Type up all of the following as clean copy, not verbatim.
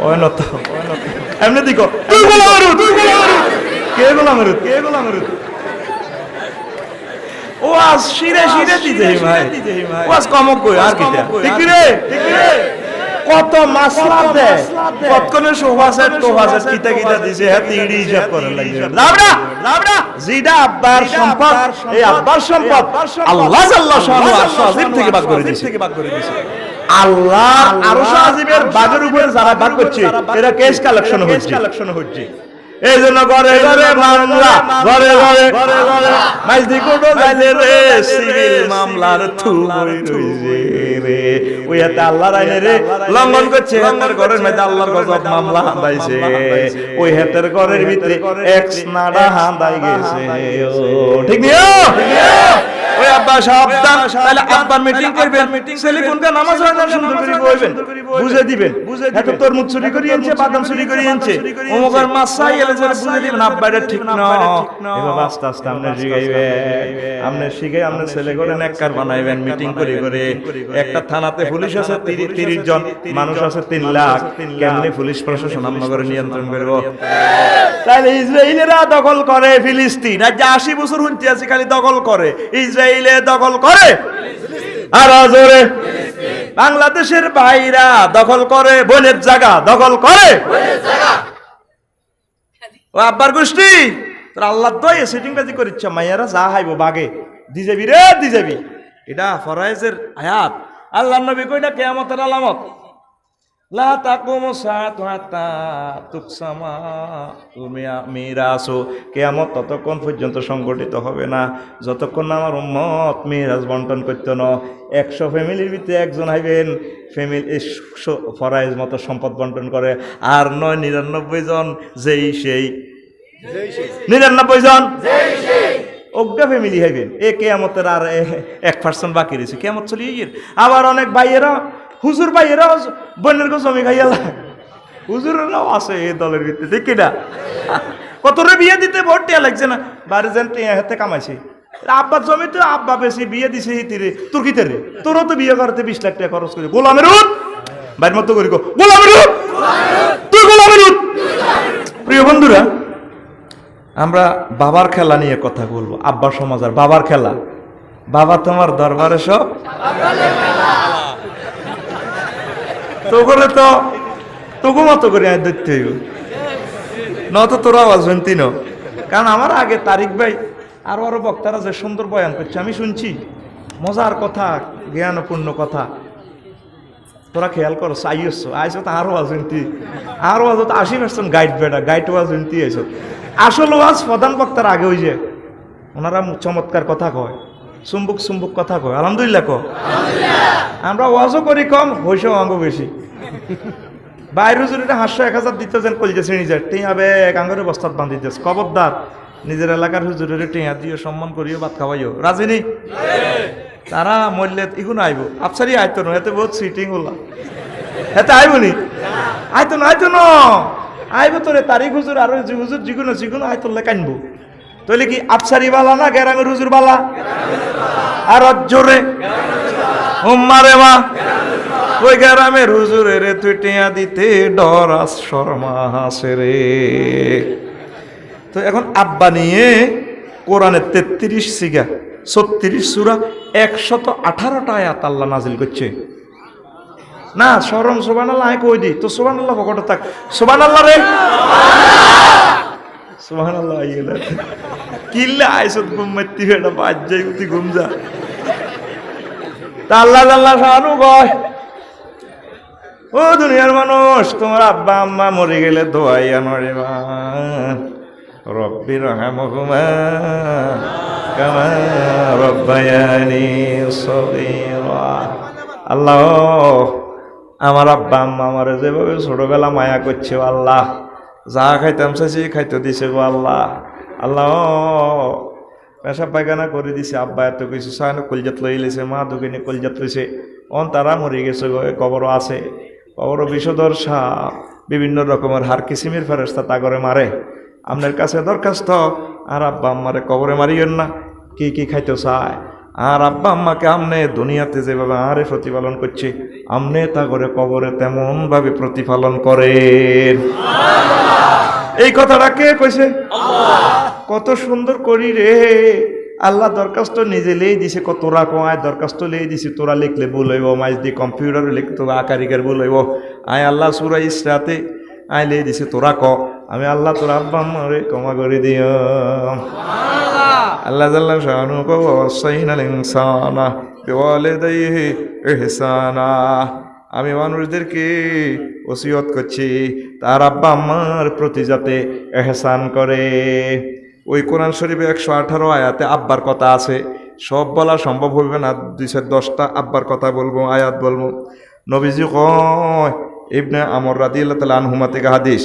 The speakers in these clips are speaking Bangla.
ওই নত এমনি দিকো তুই গোলাম রুদ কে গোলাম রুদ ও আজ শিরে দিতে ভাই ও আজ কম কই আর কি ঠিক রে কত মাসলা দে কতক্ষণে সোফাসেট কিতা দিছে হ্যাঁ তিড়ি হিসাব করে লাগবে লাবড়া জিদা আব্বার সম্পদ এই আব্বার সম্পদ আল্লাহ জাল্লাহু আজিম থেকে ভাগ করে দিয়েছে আল্লাহ আরশ আজিমের ভাগের উপরে যারা ভাগ করছে এরা কেস কালেকশন হচ্ছে এই জন্য ঘরে মামলা ঘরে মাইজদি কোটো যাইলে রে সিভিল মামলার থুবই রইছে রে ওই এতে আল্লাহর আইনে রে লঙ্ঘন করছে হাতের ঘরের মধ্যে আল্লাহর গজব মামলা হাঁদাইছে ওই হাতের ঘরের ভিতরে এক্স নাডা হাঁদাই গেছে ঠিক নিও ওই আব্বা সাবধান তাহলে আব্বার মিটিং করবেন ছেলে কোনটা নামাজ হয় না সুন্দর করে বলবেন বুঝে দিবেন এত তরমুজ চুরি করে আনছে বাদাম চুরি করে আনছে ওমগর মাসাই এলে যে বুঝে দিবেন আব্বাটা ঠিক না এই বাবা আস্তে আস্তে আপনি শিখাইবেন আপনি ছেলে করে নেককার বানাইবেন মিটিং করে একটা থানাতে পুলিশ আছে 30 জন মানুষ আছে 3 লাখ কেমনে পুলিশ প্রশাসন আমনগরে নিয়ন্ত্রণ করব তাহলে ইসরায়েলিরা দখল করে ফিলিস্তিন আজ 80 বছর হইতে আছে খালি দখল করে ইসরায়েলে দখল করে আর জোরে বাংলাদেশের ভাইরা দখল করে বনের জায়গা দখল করে ও আব্বার গোষ্ঠী তোর আল্লাহ দয়ে সেটিং বাজি করিচ্ছ মাইয়ারা যা হাইবো বাগে দিজাবি এটা ফরাইজের আয়াত আল্লাহর নবী কইনা কিয়ামতের আলামত লা তাকুমু সাআতু হাত্তা তুকসামা মিরাসু কিয়ামত ততক্ষণ পর্যন্ত সংগঠিত হবে না যতক্ষণ না আমার উম্মত মিরাজ বন্টন করতে না 100 ফ্যামিলির ভিতরে একজন হইবেন ফ্যামিলি ফরাইজ মতো সম্পদ বন্টন করে আর 99 জন যেই সেই 99 জন অজ্ঞা ফ্যামিলি হইবেন এ কিয়ামতের আর 1% বাকি রয়েছে কিয়ামত চলিয়ে গিয়ে আবার অনেক ভাইয়েরা হুজুর ভাইয়েরা বন্যের গো জমি খাইয়ালা হুজুরেরাও আছে এই দলের ভিতরে দেখি না কতরে বিয়ে দিতে ভোট টিয়া লাগছে না বাড়ি যেন টিয়া হাতে কামাইছে আব্বার জমিতে আব্বা বেশি বিয়ে দিছে হিতিরে তোর কিতে রে তোরও তো বিয়ে করতে 20 লাখ টাকা খরচ করে গোলামের উঠ বাইর মতো করি গো গোলামের উঠ তুই গোলামের উঠ প্রিয় বন্ধুরা আমরা বাবার খেলা নিয়ে কথা বলবো আব্বার সমাজ আর বাবার খেলা বাবা তোমার দরবারে সব তোরে তো তোকে মতো করে দেখতে হইব নত তোর আওয়াজ শুনতি ন কারণ আমার আগে তারিক ভাই আরো বক্তারা যে সুন্দর বয়ান করছে আমি শুনছি মজার কথা জ্ঞানপূর্ণ কথা তোরা খেয়াল করো আইস তো আরো আওয়াজ শুনতি আরো আওয়াজ তো 80% গাইড ওয়াজ শুনতি আইস আসল ওয়াজ প্রধান বক্তার আগে হই যে ওনারা চমৎকার কথা কয় চুম্বুক কথা কয় আলহামদুলিল্লাহ কো আমরা ওয়াজও করি কম হইসও আঙ্গ বেশি বাইরে যদি 500-1000 দিতে যেন কলজে শ্রেণী যায় টিয়া বে গাঙ্গরে বস্তাত বান্ধি দিস খবরদার নিজের এলাকার হুজুরের টিয়া দিয়ে সম্মান করিও ভাত খাওয়াইও রাজিনী তারা মরলে ইগুন আইব আফসারি আইতো না এতে বহুত সিটিং হলা এতে আইব নি আইতো না আইব তোরে তারিখ হুজুর আর হুজুর জিগুনো আইতলে কানবো তাহলে কি আফসারি বালা না গ্রামের হুজুর বালা আর জোরে উম্মারে মা ওই গ্রামের হুজুরের তুই টিয়া দিতে ডর আস শর্মা হাসে রে তো এখন আব্বা নিয়ে কোরআনের 33 সিগা 36 সূরা 118টা আয়াত আল্লাহ নাজিল করছে না শরম সুবহানাল্লাহ আই কই দি তো সুবহানাল্লাহ পকেটে থাক সুবহানাল্লাহ রে সুবহানাল্লাহ আইলা কিল্লা আইসত ঘুমতি বেটা বাজ যাই উতি ঘুম যা তা আল্লাহ শানু গয় ও দুনিয়ার মানুষ তোমার আব্বা আম্মা মরে গেলে দোয়াইয়া নরে মা রব্বি রহমহুমা কামা রব্বায়ানি সগীরা আল্লাহ আমার আব্বা আম্মা আমারে যেভাবে ছোটবেলা মায়া করছে আল্লাহ যা খাইতাম চাইছি খাইতে দিছে গো আল্লাহ পেশাব পায়খানা করে দিছে আব্বা এত কিছু সায়ন কলজাত লই লেছে মা দুগিনী কলজাত লইছে তারা মরে গেছে গো কবরও আছে কবরও বিষধর সাপ বিভিন্ন রকমের হার কিসিমের ফেরেশতা তা করে মারে আপনার কাছে দরখাস্ত আর আব্বা আম্মারে কবরে মারিয়েন না কি খাইতে চায় আর আব্বা আম্মাকে আমনে দুনিয়াতে যেভাবে আরে প্রতিপালন করছে আমনে তা করে কবরে তেমন ভাবে প্রতিপালন করেন। এই কথাটা কে কইছে? কত সুন্দর করি রে আল্লাহ দরখাস্ত নিজে লেই দিছে, তোরা কয় দরখাস্ত লেই দিছে, তোরা লিখলে ভুল হইব, মাইজ দিয়ে কম্পিউটারে লিখ তোরা আকারিকার ভুল হইব, আয় আল্লাহ সূরা ইসরাতে আয় লেই দিছে, তোরা ক আমি আল্লাহ তোর আব্বা আম্মারে ক্ষমা করে দিও। আল্লাহ জাল্লা শানু কো ওয়াসাইনাল ইনসানা বিওয়ালিদাইহি ইহসানা, আমি মানুষদেরকে ওসিয়ত করছি তার আব্বা আম্মার প্রতি যাতে এহসান করে। ওই কোরআন শরীফে 118 আয়াতে আব্বার কথা আছে, সব বলা সম্ভব হবে না, 210টা আব্বার কথা বলবো, আয়াত বলবো। নবীজি কয় ইবনে আমর রাদিয়াল্লাহু তাআলা আনহুমা থেকে হাদিস,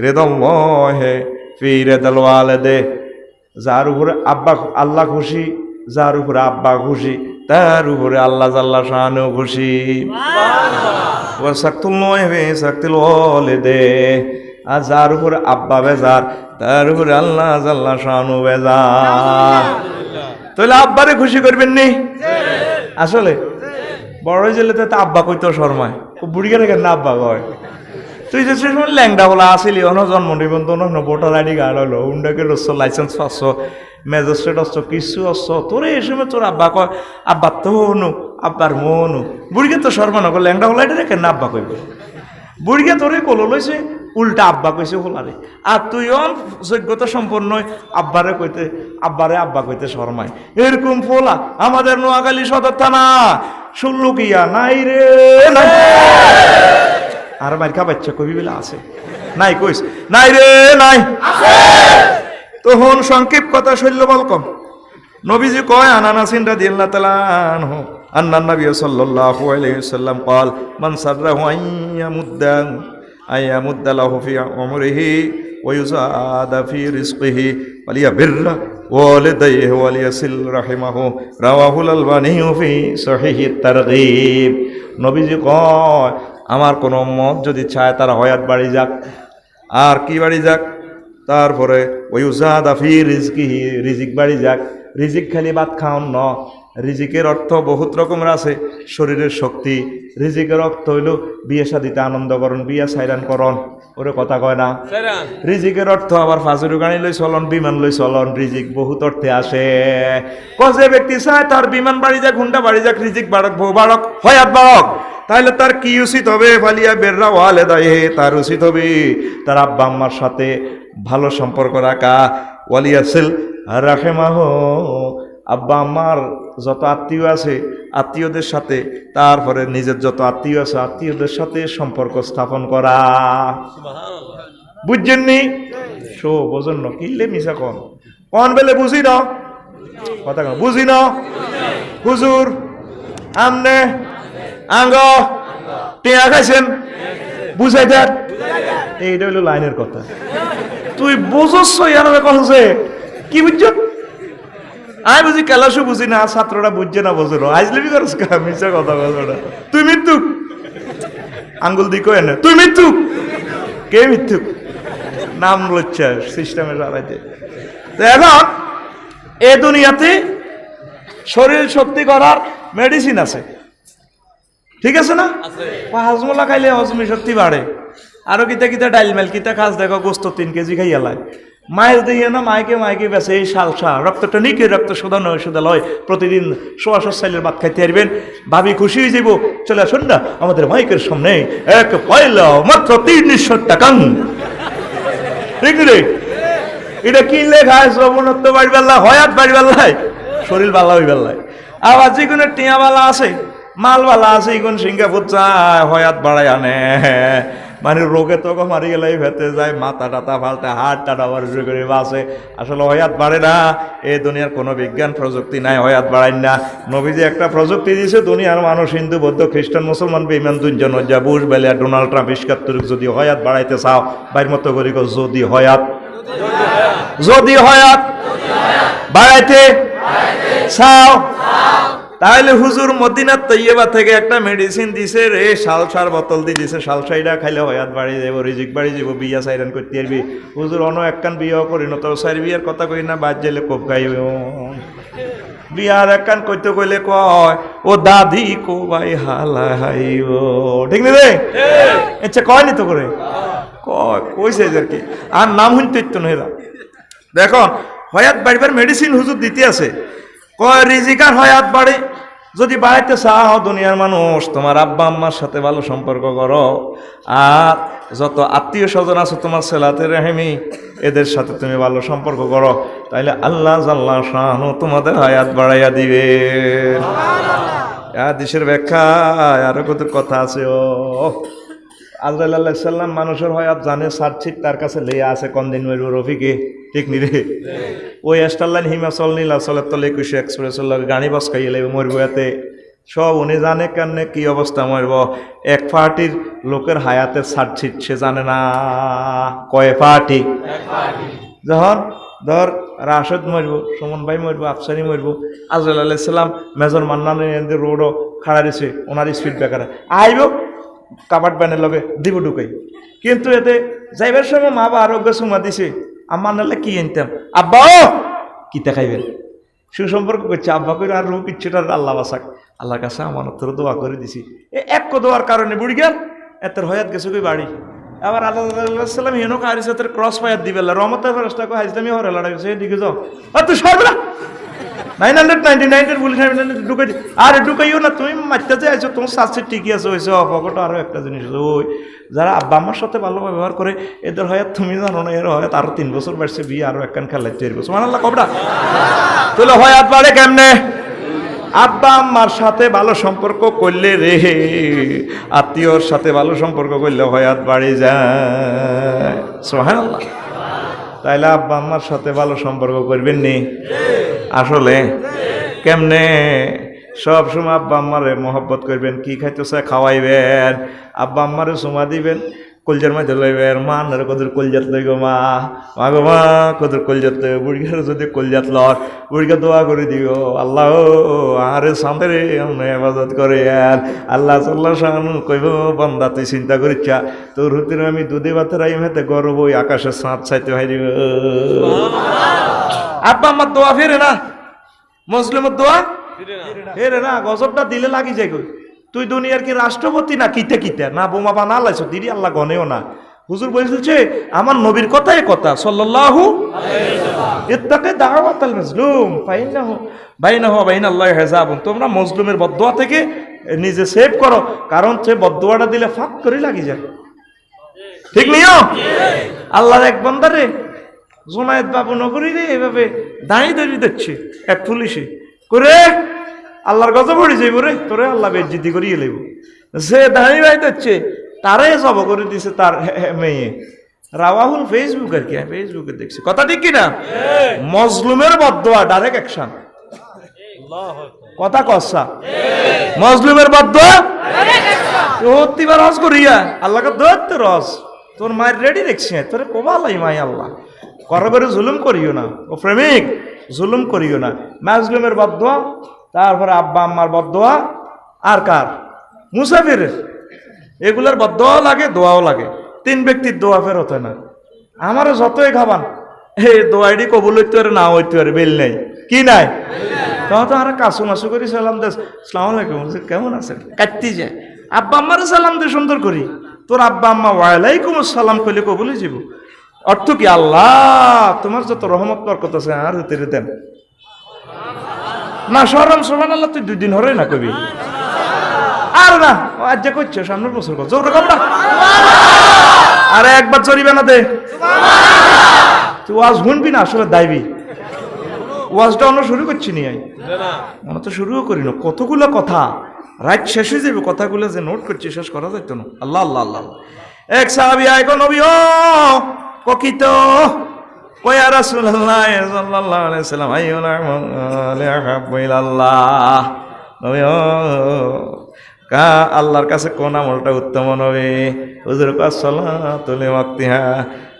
রিদাল্লাহি ফি রিদাল ওয়ালিদে, যার উপরে আব্বা আল্লাহ খুশি, যার উপরে আব্বা খুশি তার উপরে আল্লাহ জাল্লা শানু খুশি। ওয়া সাকতুল্লাহি ফি সাকতিল ওয়ালিদে, আর যার উপরে আব্বা বেজার তার উপরে আল্লাহ জাল্লা শানু বেজার। তাহলে আব্বারে খুশি করবেন নি? আসলে বড় জেলে তো আব্বা কইতো শর্মায়, বুড়িকে রেখে না আব্বা কয়। তুই যে সময় ল্যাংডা বলা আসিলি অন জন্ম নিবন্ধন ভোটার আইডি কার্ড হলো, উন্ডাকে রস লাইসেন্স পাচ্ছ, ম্যাজিস্ট্রেট আসছ, কিছু আসছ, তোরে এই সময় তোর আব্বা কয় আব্বার তো হনু আব্বার মনু, বুড়িকে তো শর্মা নকর ল্যাংডা বলা এটা রেখে না আব্বা কইব। বুড়িকে তোরে কলো লইছে উল্টা আব্বা কইছে হোলারে, আর তুই যোগ্যতা সম্পন্ন আব্বারে কইতে আব্বারে আব্বা কইতে শর্মায়। এরকম ফোলা আমাদের নোয়াখালী সদর থানা শুল্লুকিয়া নাই রে নাই। আর মার্কা বাচ্চা কবি বেলা আছে নাই কইস নাই রে নাই। তখন সংক্ষেপ কথা শৈল্য বলকম নবীজি কয় আনানাসিন রাদিয়াল্লাহু তাআলা আনহু আন্নান নবী সাল্লাল্লাহু আলাইহি ওয়াসাল্লাম قال من سره أن يمد له في عمره ويزاد في رزقه وليبر والديه وليصل رحمه رواه الألباني في صحيح الترغيب। নবীজি কয় আমার কোন উম্মত যদি চায় তার হায়াত বাড়ি যাক, আর কি বাড়ি যাক, তারপরে ওয়ুজাদা ফি রিজকিহি, রিজিক বাড়ি যাক। রিজিক খালি ভাত খাওন ন, রিজিকের অর্থ বহুত রকমের আছে, শরীরের শক্তি। রিজিকের অর্থ হইল বিয়ে শাদিতে আনন্দ করণ, বিয়া সাইরান করণ, ওরে কথা কয় না। রিজিকের অর্থ আবার ফাজুর গাড়ি লই চলন, বিমান লই চলন, রিজিক বহুত অর্থে আসে। যে ব্যক্তি চায় তার বিমান বাড়ি যাক, হুন্ডা বাড়ি যাক, রিজিক বাড়ক, বউ বাড়ক, হয়াত বাড়ক, তাহলে তার কি উচিত হবে? ফালিয়া বেররা ওয়ালিদাইহি, তার উচিত হবে তার আব্বা আম্মার সাথে ভালো সম্পর্ক রাখা। ওয়ালিয়াসিল রাহিমাহু, আব্বা আম্মার যত আত্মীয় আছে আত্মীয়দের সাথে, তারপরে নিজের যত আত্মীয় আছে আত্মীয়দের সাথে সম্পর্ক স্থাপন করা। বুঝছেননি? শো বোঝেন না কিনলে মিশা কন কন বেলে বুঝি না কথা কন বুঝি না। হুজুর আমনে আঙ্গ টিয়া খাইছেন বুঝাই দেন, এইটা হইল লাইনের কথা। তুই বুঝছ ইয়ার কথা কি বুঝছ? আমি বুঝি কেলাসও বুঝি না, ছাত্ররা বুঝছে না, বোঝো না, আইজলেবি করছ মিশা কথা বলো না। তুই মৃত্যু আঙ্গুল দি কয়ে না, তুই মৃত্যু কে মৃত্যু নাম লচ্ছে সিস্টেমে চালাইতে। এখন এ দুনিয়াতে শরীর শক্তি করার মেডিসিন আছে, ঠিক আছে না? হজমলা খাইলে হজমি শক্তি বাড়ে। আরো কিতা কিতা ডাইল মেল কিতা খাস দেখো, গোস্ত 3 কেজি খাইয়ালায়। মায়ের দিয়ে না মাইকে বেছে এই সালসা রক্তটা নিকে রক্ত শোধানো ওষুধ লয়, প্রতিদিন 100 সাইলের ভাত খাইতে পারবেন। ভাবি খুশি হয়ে যাব, চলে আসুন না আমাদের মাইকের সামনে, এক পয়লা মাত্র 300 টাকা। ঠিক রে? এটা কিনলে খায় শ্রবণত্ব বাড়ি বেল্লা, হয়াত বাড়ি বেল্লায়, শরীর বালা হই বেল্লায়। আবার যে কোনো টিয়াবালা আছে, মালবালা আছে, এখন সিঙ্গাপুর চায় হয়াত বাড়াই আনে। মানে রোগে তোকে মারি গেলে ভেতে যায়, মাথা টাতা ফালতে, হাত টাটা শুরু করে বাসে। আসলে হয়াত বাড়ে না, এই দুনিয়ার কোনো বিজ্ঞান প্রযুক্তি নাই হয়াত বাড়াই না। নবীজি একটা প্রযুক্তি দিয়েছে, দুনিয়ার মানুষ হিন্দু বৌদ্ধ খ্রিস্টান মুসলমান বেঈমান দুইজন যা বুশ বেলে ডোনাল্ড ট্রাম্প ইস্কাত্তর যদি হয়াত বাড়াইতে চাও বাইর মতো করি যদি হয়াত বাড়াইতে চাও, তাহলে হুজুর মদিনার তৈয়বা থেকে একটা মেডিসিন দিছে রে, সালসার বোতল দিয়ে দিছে, সালসাইডা খাইলে হয়াত বাড়ি যাব, রিজিক বাড়ি যাব, বিয়া সাইরান করতে পারবি। হুজুর অন একখান বিয়া করি না তো সাইর বিয়ার কথা কই না, বাদ গেলে কোপ খাই বিয়ার একখান কইতে কইলে কয় ও দাদি কো ভাই হালাইব, ঠিক না রে? আচ্ছা কয় নি তো করে কয় কইছে আর কি, আর নাম শুনতে তো নহেরা। দেখো হয়াত বাড়িবার মেডিসিন হুজুর দিতে আছে, কয় রিজিকার হয়াত বাড়ে। যদি বাড়াইতে চাও দুনিয়ার মানুষ, তোমার আব্বা আম্মার সাথে ভালো সম্পর্ক করো, আর যত আত্মীয় স্বজন আছে তোমার সেলাতে রেহেমি, এদের সাথে তুমি ভালো সম্পর্ক করো, তাইলে আল্লাহ জাল্লা শানু তোমাদের হায়াত বাড়াইয়া দিবে। দেশের ব্যাখ্যা আরো কত কথা আছে। ও আজরাইল আলাইহিস সালাম মানুষের হয়াত জানে, সার্চিট তার কাছে লেয়া আছে কনদিন মরবো রফিকে, ঠিক নি রে? ওই স্টারলাইন হিমাচল নীলাচলের তলে 21 এক্সপ্রেসের লগে গাড়ি বস খাইয়ে লাগবে মরবো, এতে সব উনি জানে কেমনে কি অবস্থা মরব। এক পার্টির লোকের হায়াতের সার্চিট সে জানে না, কয় পার্টি। যখন ধর রাশেদ মরবো, সুমন ভাই মরবো, আফসারি মরবো, আজরাইল আলাইহিস সালাম মেজর মান্নানের রোডও খাড়া দিছে, ওনার স্পিড ব্রেকারে আইব কাবাট ব্যানের লগে দিব ঢুকাই। কিন্তু এতে যাইবার সময় মা বা আরোগ্য সুমা দিছে, আমার নাহলে কি আনতাম, আব্বা ও কিতা খাইবেন, সুসম্পর্ক করছে আব্বা করে, আর রূপ ইচ্ছেটা আল্লাহ বাসাক, আল্লাহর কাছে আমার তোর দোয়া করে দিছি। এক দোয়ার কারণে বুড়ি গেল এতের হয়াত গেছে কই বাড়ি। আবার আল্লাহ সাল্লাম হেন কারিস এতের ক্রস ফায়ার দিবে রহমতের ফেরেশতা কো হাজদামি হরে লড়াই গেছে, এদিকে যাও আর তুই সরবরা 999 পুলিশ ঢুকাই, আর ঢুকাইও না তুমি মারতে যে আছো, তোমার শাস্তি ঠিকই আছে হয়েছে। অপকট আরো একটা জিনিস, ওই যারা আব্বা আম্মার সাথে ভালো ব্যবহার করে এদের হয় তুমি জানো না, এর হয় আরো 3 বছর বাড়ছে বিয়ে, আরো একখান খেলাই 4 বছর, মানে আল্লাহ কবরা তাহলে হয়াত বাড়ে কেমনে? আব্বা আম্মার সাথে ভালো সম্পর্ক করলে রে, আত্মীয়র সাথে ভালো সম্পর্ক করলে হয়াত বাড়ে যায়। সুবহানাল্লাহ। তাইলে আব্বা আম্মার সাথে ভালো সম্পর্ক করবেন নি? আসলে কেমনে? সব সময় আব্বা আম্মারে মহব্বত করবেন, কি খাইতেছে খাওয়াইবেন, আব্বা আম্মারে চুমা দিবেন, কলজার মাঝে লইবেন, মা নারে কদর কলজাত লই গো মা, মা গো মা কদর কলজাত লই, বুড়িঘার যদি কলজাত লর বুড়িকে দোয়া করে দিও, আল্লাহ আরে সামনে রে আমরা হেফাজত করে। আর আল্লাহ সাল্লাহ শাহানু কইব বন্দা তুই চিন্তা করিচ্ছা, তোর হুতির আমি দুধে ভাতের আইম হেতে গর্ব ওই আকাশের সাঁত চাইতে হয় দিব। আব্বা আমার দোয়া ফেরে না, মুসলিমের দোয়া ফেরে না, গজবটা দিলে লাগি যায় কই। তুই দুনিয়ার কি রাষ্ট্রপতি না কিতে কিতে, না বোমা বানা লাইছো দিদি আল্লাহ গনেও না। হুজুর বলছে আমার নবীর কথাই কথা সাল্লাল্লাহু আলাইহি ওয়াসাল্লাম, ইত্তাকি দাওয়াতাল মাজলুম ফাইন্নাহু বাইনাহু ওয়া বাইনাল্লাহি হিজাবুন। তোমরা মজলুমের বদদুয়া থেকে নিজে সেভ করো, কারণ সে বদদুয়াটা দিলে ফাক করে লাগি যায়, ঠিক নিও? আল্লাহর এক বান্দারে জোনায়েত বাবু নগরী রে এভাবে দাঁড়িয়ে দাঁড়িয়ে দিচ্ছে এক পুলিশে করে, আল্লাহর গজব পড়ে যাইব রে, তোরে আল্লাহ বেজ্জিতি করিয়ে লইব। সে দাঁড়িয়ে যাচ্ছে তারে জব করে দিছে তার মেয়ে, রাওয়াহুল ফেসবুক আর কি, ফেসবুকে দেখছি কথা, ঠিক কিনা? মজলুমের বদদুয়া ডাইরেক্ট অ্যাকশন, কথা কসা, মজলুমের বদদুয়া প্রতিবার রস করিয়া আল্লাহকে ধরতে রস, তোর মায়ের রেডি দেখছি তোরে কোবালাই মাই আল্লাহ করবারে জুলুম করিও না, ও প্রেমিক জুলুম করিও না। মাজলুমের বদদুয়া, তারপরে আব্বা আম্মার বদদুয়া, আর কার? মুসাফিরের, এগুলার বদদুয়াও লাগে দোয়াও লাগে। 3 ব্যক্তির দোয়া ফেরত হয় না। আমারও যতই খাবান এই দোয়াইডি কবুল হইতে পারে না হইতে পারে, বেল নেই কি নাই, তখন তো আর কাছু মাসু করি সালাম দে, আসসালামু আলাইকুম কেমন আছেন, কাটতে যায়। আব্বা আম্মারও সালাম দে সুন্দর করি, তোর আব্বা আম্মা ওয়ালাইকুম আসসালাম কইলে কবুল হয়ে যাব। অর্থ কি? আল্লাহ তোমার যত রহমত বরকত আছে আর হতে দেন না। সরম সুবহানাল্লাহ তুই 2 দিন হরে না কবি, আর না আজ যে করছো সামনের বছর কর জোর কম না, আরে একবার চরিবে না দে, তুই ওয়াজ শুনবি না আসলে দাইবি। ওয়াজটা আমরা শুরু করছি নি, আমরা তো শুরুও করি না। কতগুলো কথা রাত শেষ হয়ে যাবে, কথাগুলো যে নোট করছি শেষ করা যাইত না। আল্লাহ আল্লাহ আল্লাহ। এক সাহাবী আয় গো নবী ও ককিত কয়া রাসূলুল্লাহ সাল্লাল্লাহু আলাইহি সাল্লাম আইয়ুল আমালি আহাব্বু ইলাল্লাহ, নবী ও কা আল্লাহর কাছে কোন আমলটা উত্তম নবী? হুজুর আসসালাতু লিওয়াক্তিহা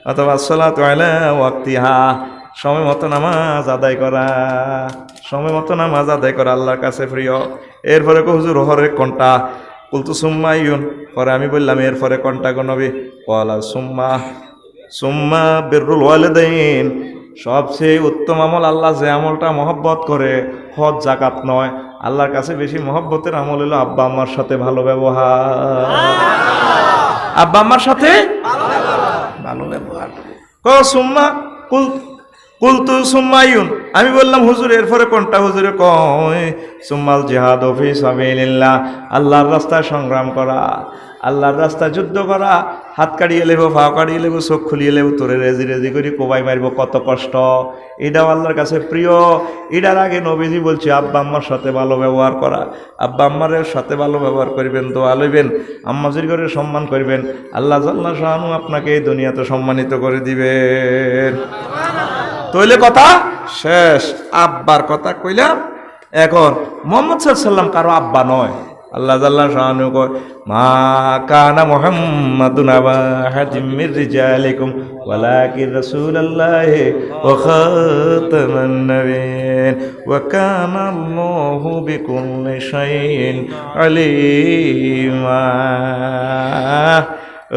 অথবা আসসালাতু আলা ওয়াক্তিহা, সময় মতো নামাজ আদায় করা, সময় মতো নামাজ আদায় করা আল্লাহর কাছে প্রিয়। এরপরে হুজুর হরে কোনটা? কুলতু সুম্মা ইউন, পরে আমি বললাম এরপরে কোনটা গো নবী? ওয়ালা সুম্মা সুম্মা বিররুল ওয়ালিদাইন, সবচেয়ে উত্তম আমল আল্লাহ যে আমলটা মহব্বত করে হজ জাকাত নয়, আল্লাহর কাছে বেশি মহব্বতের আমল হলো আব্বা আম্মার সাথে ভালো ব্যবহার। আব্বা আম্মার সাথে ভালো ব্যবহার। সুম্মা কুলতু সুম্মায়ুন, আমি বললাম হুজুর এরপরে কোনটা? হুজুরে কয় সুম্মাল জিহাদ ফি সাবিলিল্লাহ, আল্লাহর রাস্তায় সংগ্রাম করা, আল্লাহর রাস্তায় যুদ্ধ করা। হাত কাড়িয়ে লেবো, পা কাড়িয়ে লেবো, চোখ খুলিয়ে লেবো, তোরে রেজি রেজি করি কোবাই মারবো, কত কষ্ট। এটাও আল্লাহর কাছে প্রিয়। এটার আগে নবীজি বলছে আব্বা আম্মার সাথে ভালো ব্যবহার করা। আব্বা আম্মারের সাথে ভালো ব্যবহার করবেন, দোয়া লইবেন, আম্মাজির ঘরে সম্মান করবেন, আল্লাহ জাল্লা শাআনু আপনাকে এই দুনিয়াতে সম্মানিত করে দিবেন। তইলে কথা শেষ। আব্বার কথা কইলাম। এখন মুহাম্মদ সাল্লাল্লাহু আলাইহি ওয়াসাল্লাম কারো আব্বা নয়। আল্লাহ জাল্লা শাআনু কয় মা কানা মুহাম্মাদুন আবা আহাদিম মির রিজালিকুম ওয়ালাকিন রাসূলুল্লাহি ওয়া খাতামান নাবিয়্যিন ওয়া কানা আল্লাহু বিকুল্লি শাইইন আলিমা।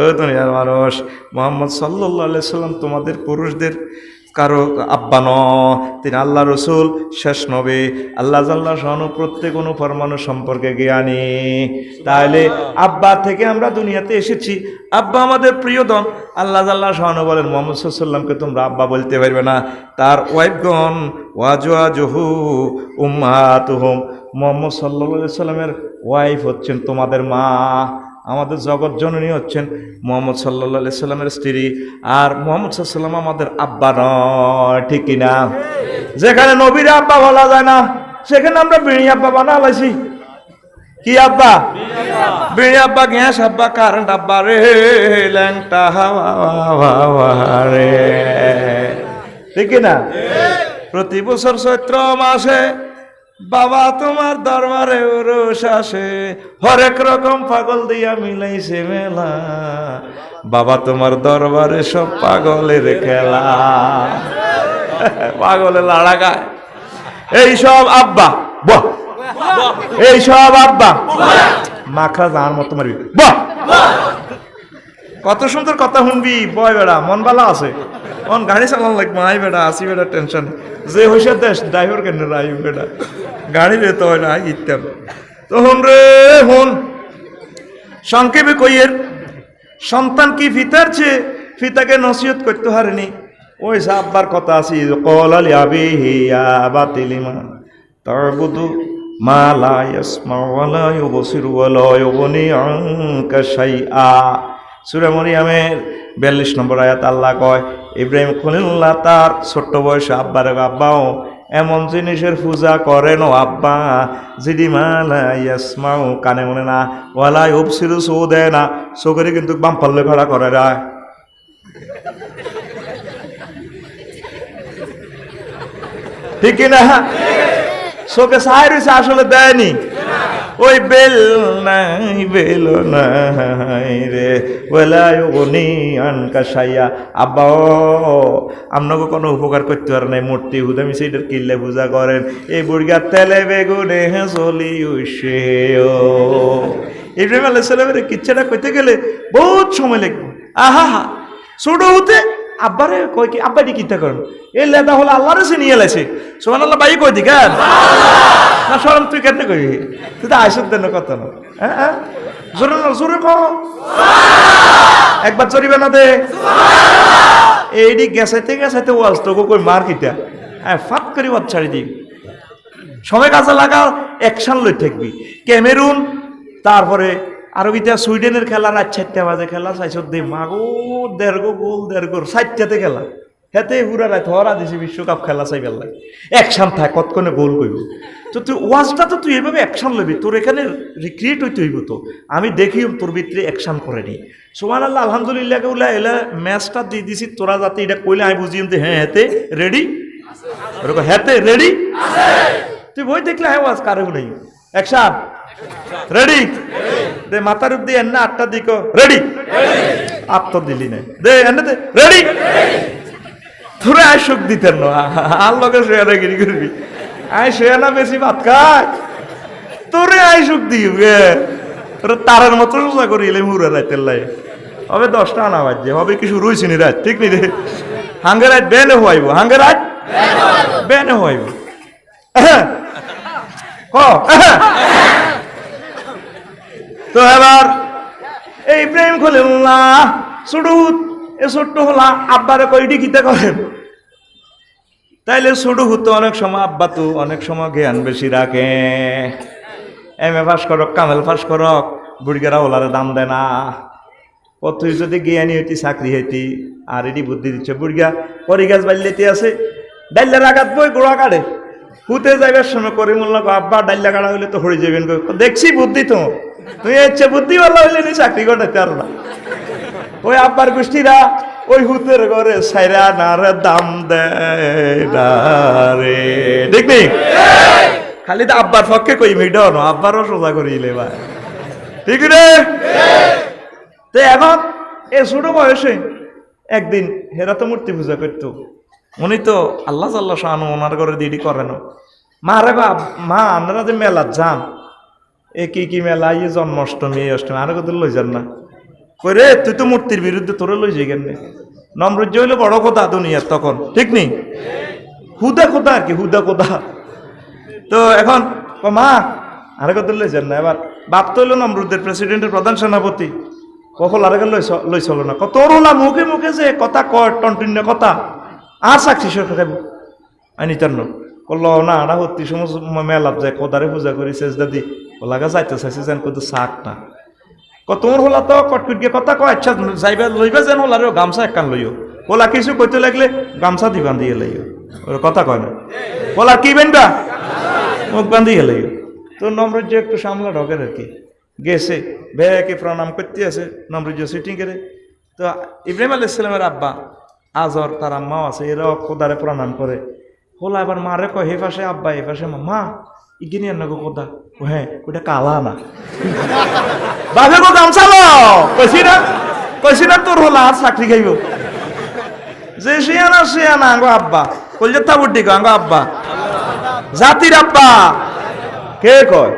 ও দুনিয়ার মানুষ, মুহাম্মদ সাল্লাল্লাহু আলাইহি সাল্লাম তোমাদের পুরুষদের কারো আব্বা ন, তিনি আল্লাহ রসুল, শেষ নবী। আল্লাহ জাল্লা শাআনু প্রত্যেক অনুপরমাণু সম্পর্কে জ্ঞানী। তাহলে আব্বা থেকে আমরা দুনিয়াতে এসেছি, আব্বা আমাদের প্রিয়ধন। আল্লাহ জাল্লা শাআনু বলেন মুহাম্মদ সাল্লাল্লাহু আলাইহি ওয়াসাল্লামকে তোমরা আব্বা বলতে পারবে না। তার ওয়াইফগণ ওয়াজওয়াজুহু উম্মাতুহুম, মুহাম্মদ সাল্লাল্লাহু আলাইহি ওয়াসাল্লামের ওয়াইফ হচ্ছেন তোমাদের মা। আমাদের জগৎ জননী হচ্ছেন মুহাম্মদ সাল্লাল্লাহু আলাইহি সাল্লামের স্ত্রী। আর মুহাম্মদ সাল্লাল্লাহু আলাইহি সাল্লাম আমাদের আব্বা নয়, ঠিক কিনা? যেখানে নবীর আব্বা বলা যায় না, সেখানে আমরা বিড়ি আব্বা বানা লাইছি। কি আব্বা? বিড়ি আব্বা, গ্যাস আব্বা, কারেন্ট আব্বা রে, ল্যাংটা হাওয়া রে, ঠিক কিনা? প্রতি বছর চৈত্র মাসে বাবা তোমার দরবারে উরুস আসে, হরেক রকম পাগল দিয়া মিলাইছে মেলা, বাবা তোমার দরবারে সব পাগলের খেলা, পাগলে লাড়া গায়। এই সব আব্বা বাহ, এই সব আব্বা মাখা যার মতো মারবি বাহ। কত সুন্দর কথা শুনবি, বয় বেড়া মন ভালো আছে, মন গাড়ি চালান লাগবে, আই বেড়া আসি বেড়া টেনশন যে হইসে দেশ ড্রাইভার কেন রাই বেড়া গাড়ি রেতে হয় না ইত্যাম। তো হন রে হন, সংক্ষেপে কইয়ের সন্তান কি ফিতার চেয়ে ফিতাকে নসিহত করতে হারেনি। ওই আব্বার কথা আছে, কল আলি আবিহি ইয়া বাতিলিমা তারবুদু মা লা ইয়াসমাউ ওয়া লা ইউবসিরু ওয়া লা ইউগনি আনকা শাইআ। সূরা মরিয়মের 42 নম্বর আয়াত আল্লাহ কয় ইব্রাহিম খলিলুল্লাহ তার ছোট্ট বয়সে আব্বারে আব্বাও এমন জিনিসের পূজা করেন ও আব্বা যিনি মা লা ইয়াসমাউ কানে মনে না, ওয়া লা ইউবসিরু চোখ দেয় না, চোখের কিন্তু বাম পাল্লে ভাড়া করে না। ঠিক না? চোখে সাই রয়েছে আসলে দেয়নি। ওই বেল নাই বেল নাই রে ওয়ালায়ুগনি আনকা শাইয়া। আব্বা আপনাকে কোনো উপকার করতে পারে নাই, মূর্তি হুদামি সেইটার কিল্লে পূজা করেন, এই বুড়িগার তেলে বেগুনে চলি উসে। ইব্রাহিম আলাইহিস সালামের কিচ্ছাটা কইতে গেলে বহুত সময় লাগবে। আহা হা ছোট হতে আব্বারে কয় কি আব্বা কিতা করেন, এই লেদা হলো আল্লাহরে সে নিয়ে লাইছে। সুবহানাল্লাহ ভাই কই দিক না সরম তুই কেন কইবি, তুই তো আইসত দেন কত না। হ্যাঁ জোরে না জোরে কো একবার চরিবে না দে এইডি গেছাইতে গেছাইতে ওয়াজ তোকে কই মার কিতা। হ্যাঁ ফাত করি ওয়াজ ছাড়ি দিই, সময় কাজে লাগা অ্যাকশন লই থাকবি। ক্যামেরুন তারপরে আরো কিতা সুইডেনের খেলা রাত 4টা বাজে খেলা, 4 মাগো 1.5 গোল 1.5 গোল 7টাতে খেলা, হেতে পুরা রাত হরা দিছে বিশ্বকাপ খেলা চাই বেলা অ্যাকশন থাক কতক্ষণে গোল করব। তো তুই ওয়াজটা তো তুই এভাবে অ্যাকশন লবি, তোর এখানে রিক্রিয়েট হইতে হইব। তো আমি দেখি তোর ভিতরে অ্যাকশন করে নি। সুবহানাল্লাহ আলহামদুলিল্লাহ উলা এলা ম্যাচটা দিয়ে দিছি, তোরা যাতে এটা কইলে আমি বুঝিম যে হ্যাঁ হেতে রেডি, ওরকম হেতে রেডি আছে। তুই বই দেখলে হ্যাঁ ওয়াজ কারো নাই অ্যাকশন রেডি দে, মাথার উপর দিয়ে এন্না 8টা দিক রেডি, আপ তো দিলি না দে এন্না দে রেডি। তোরে আইসুক দিতেন না আর লোকের শেয়ারা গিরি করবি, আই শেয়ানা বেশি ভাত খায় তোরে আইসুক দিও গে, তোর তারের মতো সোজা করি এলে মুড়ে রাইতের লাই হবে 10টা আনা বাজছে হবে কিছু রইছি নি রাত, ঠিক নি রে হাঙ্গেরাইট বেনে হইব হাঙ্গেরাইট বেনে হইব তো এবার এই ইব্রাহিম খলিলুল্লাহ সুডুত এ ছোট্ট হলা আব্বারে কইডি কিতে করেন তাইলে ছোট হতো অনেক সময় আব্বা তো অনেক সময় জ্ঞান বেশি রাখে এম এ পাস করক কামেল পাস করক বুড়িগেরা ওলারে দাম দেয় না তুই যদি জ্ঞানী হইতি চাকরি হইতি আর এটি বুদ্ধি দিচ্ছে বুড়িগা করি গাছ বাল্যতে আছে ডাইলা রাগাত বই গোড়া কাটে হুতে যাইবার সময় করি মূল্য আব্বা ডাইলা কাটা হইলে তো হয়ে যাবেন দেখছি বুদ্ধি তো তুই ইচ্ছে বুদ্ধি ভালো হইলে নি চাকরি করতে আর না ওই আব্বার গোষ্ঠীরা ওই হুতের ঘরে সাইরা নারে দাম দেয় দেখবি খালি তো আব্বার পক্ষে কই মিটাও না আব্বারও সোজা করিলে ভাই ঠিক রে তো এখন এ ছোট বয়সে একদিন হেরা তো মূর্তি পূজা করতো উনি তো আল্লাহ আল্লাহ শাহানু ওনার ঘরে দিদি করে না মা রে বা মা আপনারা যে মেলা যান এ কি মেলা ইয়ে জন্মাষ্টমী অষ্টমী আর কত লই যান না কইরে তুই তো মূর্তির বিরুদ্ধে তোরে লই যাই কেন নমরুজ্জ হইলে বড় কথা দুনিয়ার তখন ঠিক নেই হুদা কথা আর কি হুদা কথা তো এখন মা আর কত লই যান না এবার বাপ তো হইলো নমরুদ্দের প্রেসিডেন্টের প্রধান সেনাপতি কখন আর লই চলো না কত ওলা মুখে মুখে যে কথা কয় টন্টিন্য কথা আর সাক্ষী সে খাইব আনি তার করলো না আড়া হত্তি সমস্ত মেলাপ যায় কদারে পূজা করি শেষ দাদি ওলাগা যাইতে চাইছে যেন কত শাক না তোর হলা তো কটকুট গিয়ে কথা কয় আচ্ছা যাইবা লইবা যেন হলারেও গামছা একখান লইও ওলা কিছু কইতে লাগলে গামছা দি বান্ধিয়ে লইও ওর কথা কয় না ওলা কি বেনবা মুখ বান্ধিয়ে লইও তো নমরুজ্জ একটু সামলা ঢকের আর কি গেছে ভেকে প্রণাম করতে আছে নমরুজ্জ সিটিং করে তো ইব্রাহিম আলাইহিস সালামের আব্বা আজর তার আম্মাও আছে এরাও খোদারে প্রণাম করে হোলা এবার মারে কয় হে পাশে আব্বা এ পাশে মা ইগিনি আর নাকো কোদা ও হ্যাঁ ওটা কালা না বাপে গো গামছালো কইছি না তোর হোলা আর চাকরি খাইব যে শিয়ানা আঙ্গো আব্বা কইলে তা বুদ্ধি গো আঙ্গো আব্বা জাতির আব্বা কে কয়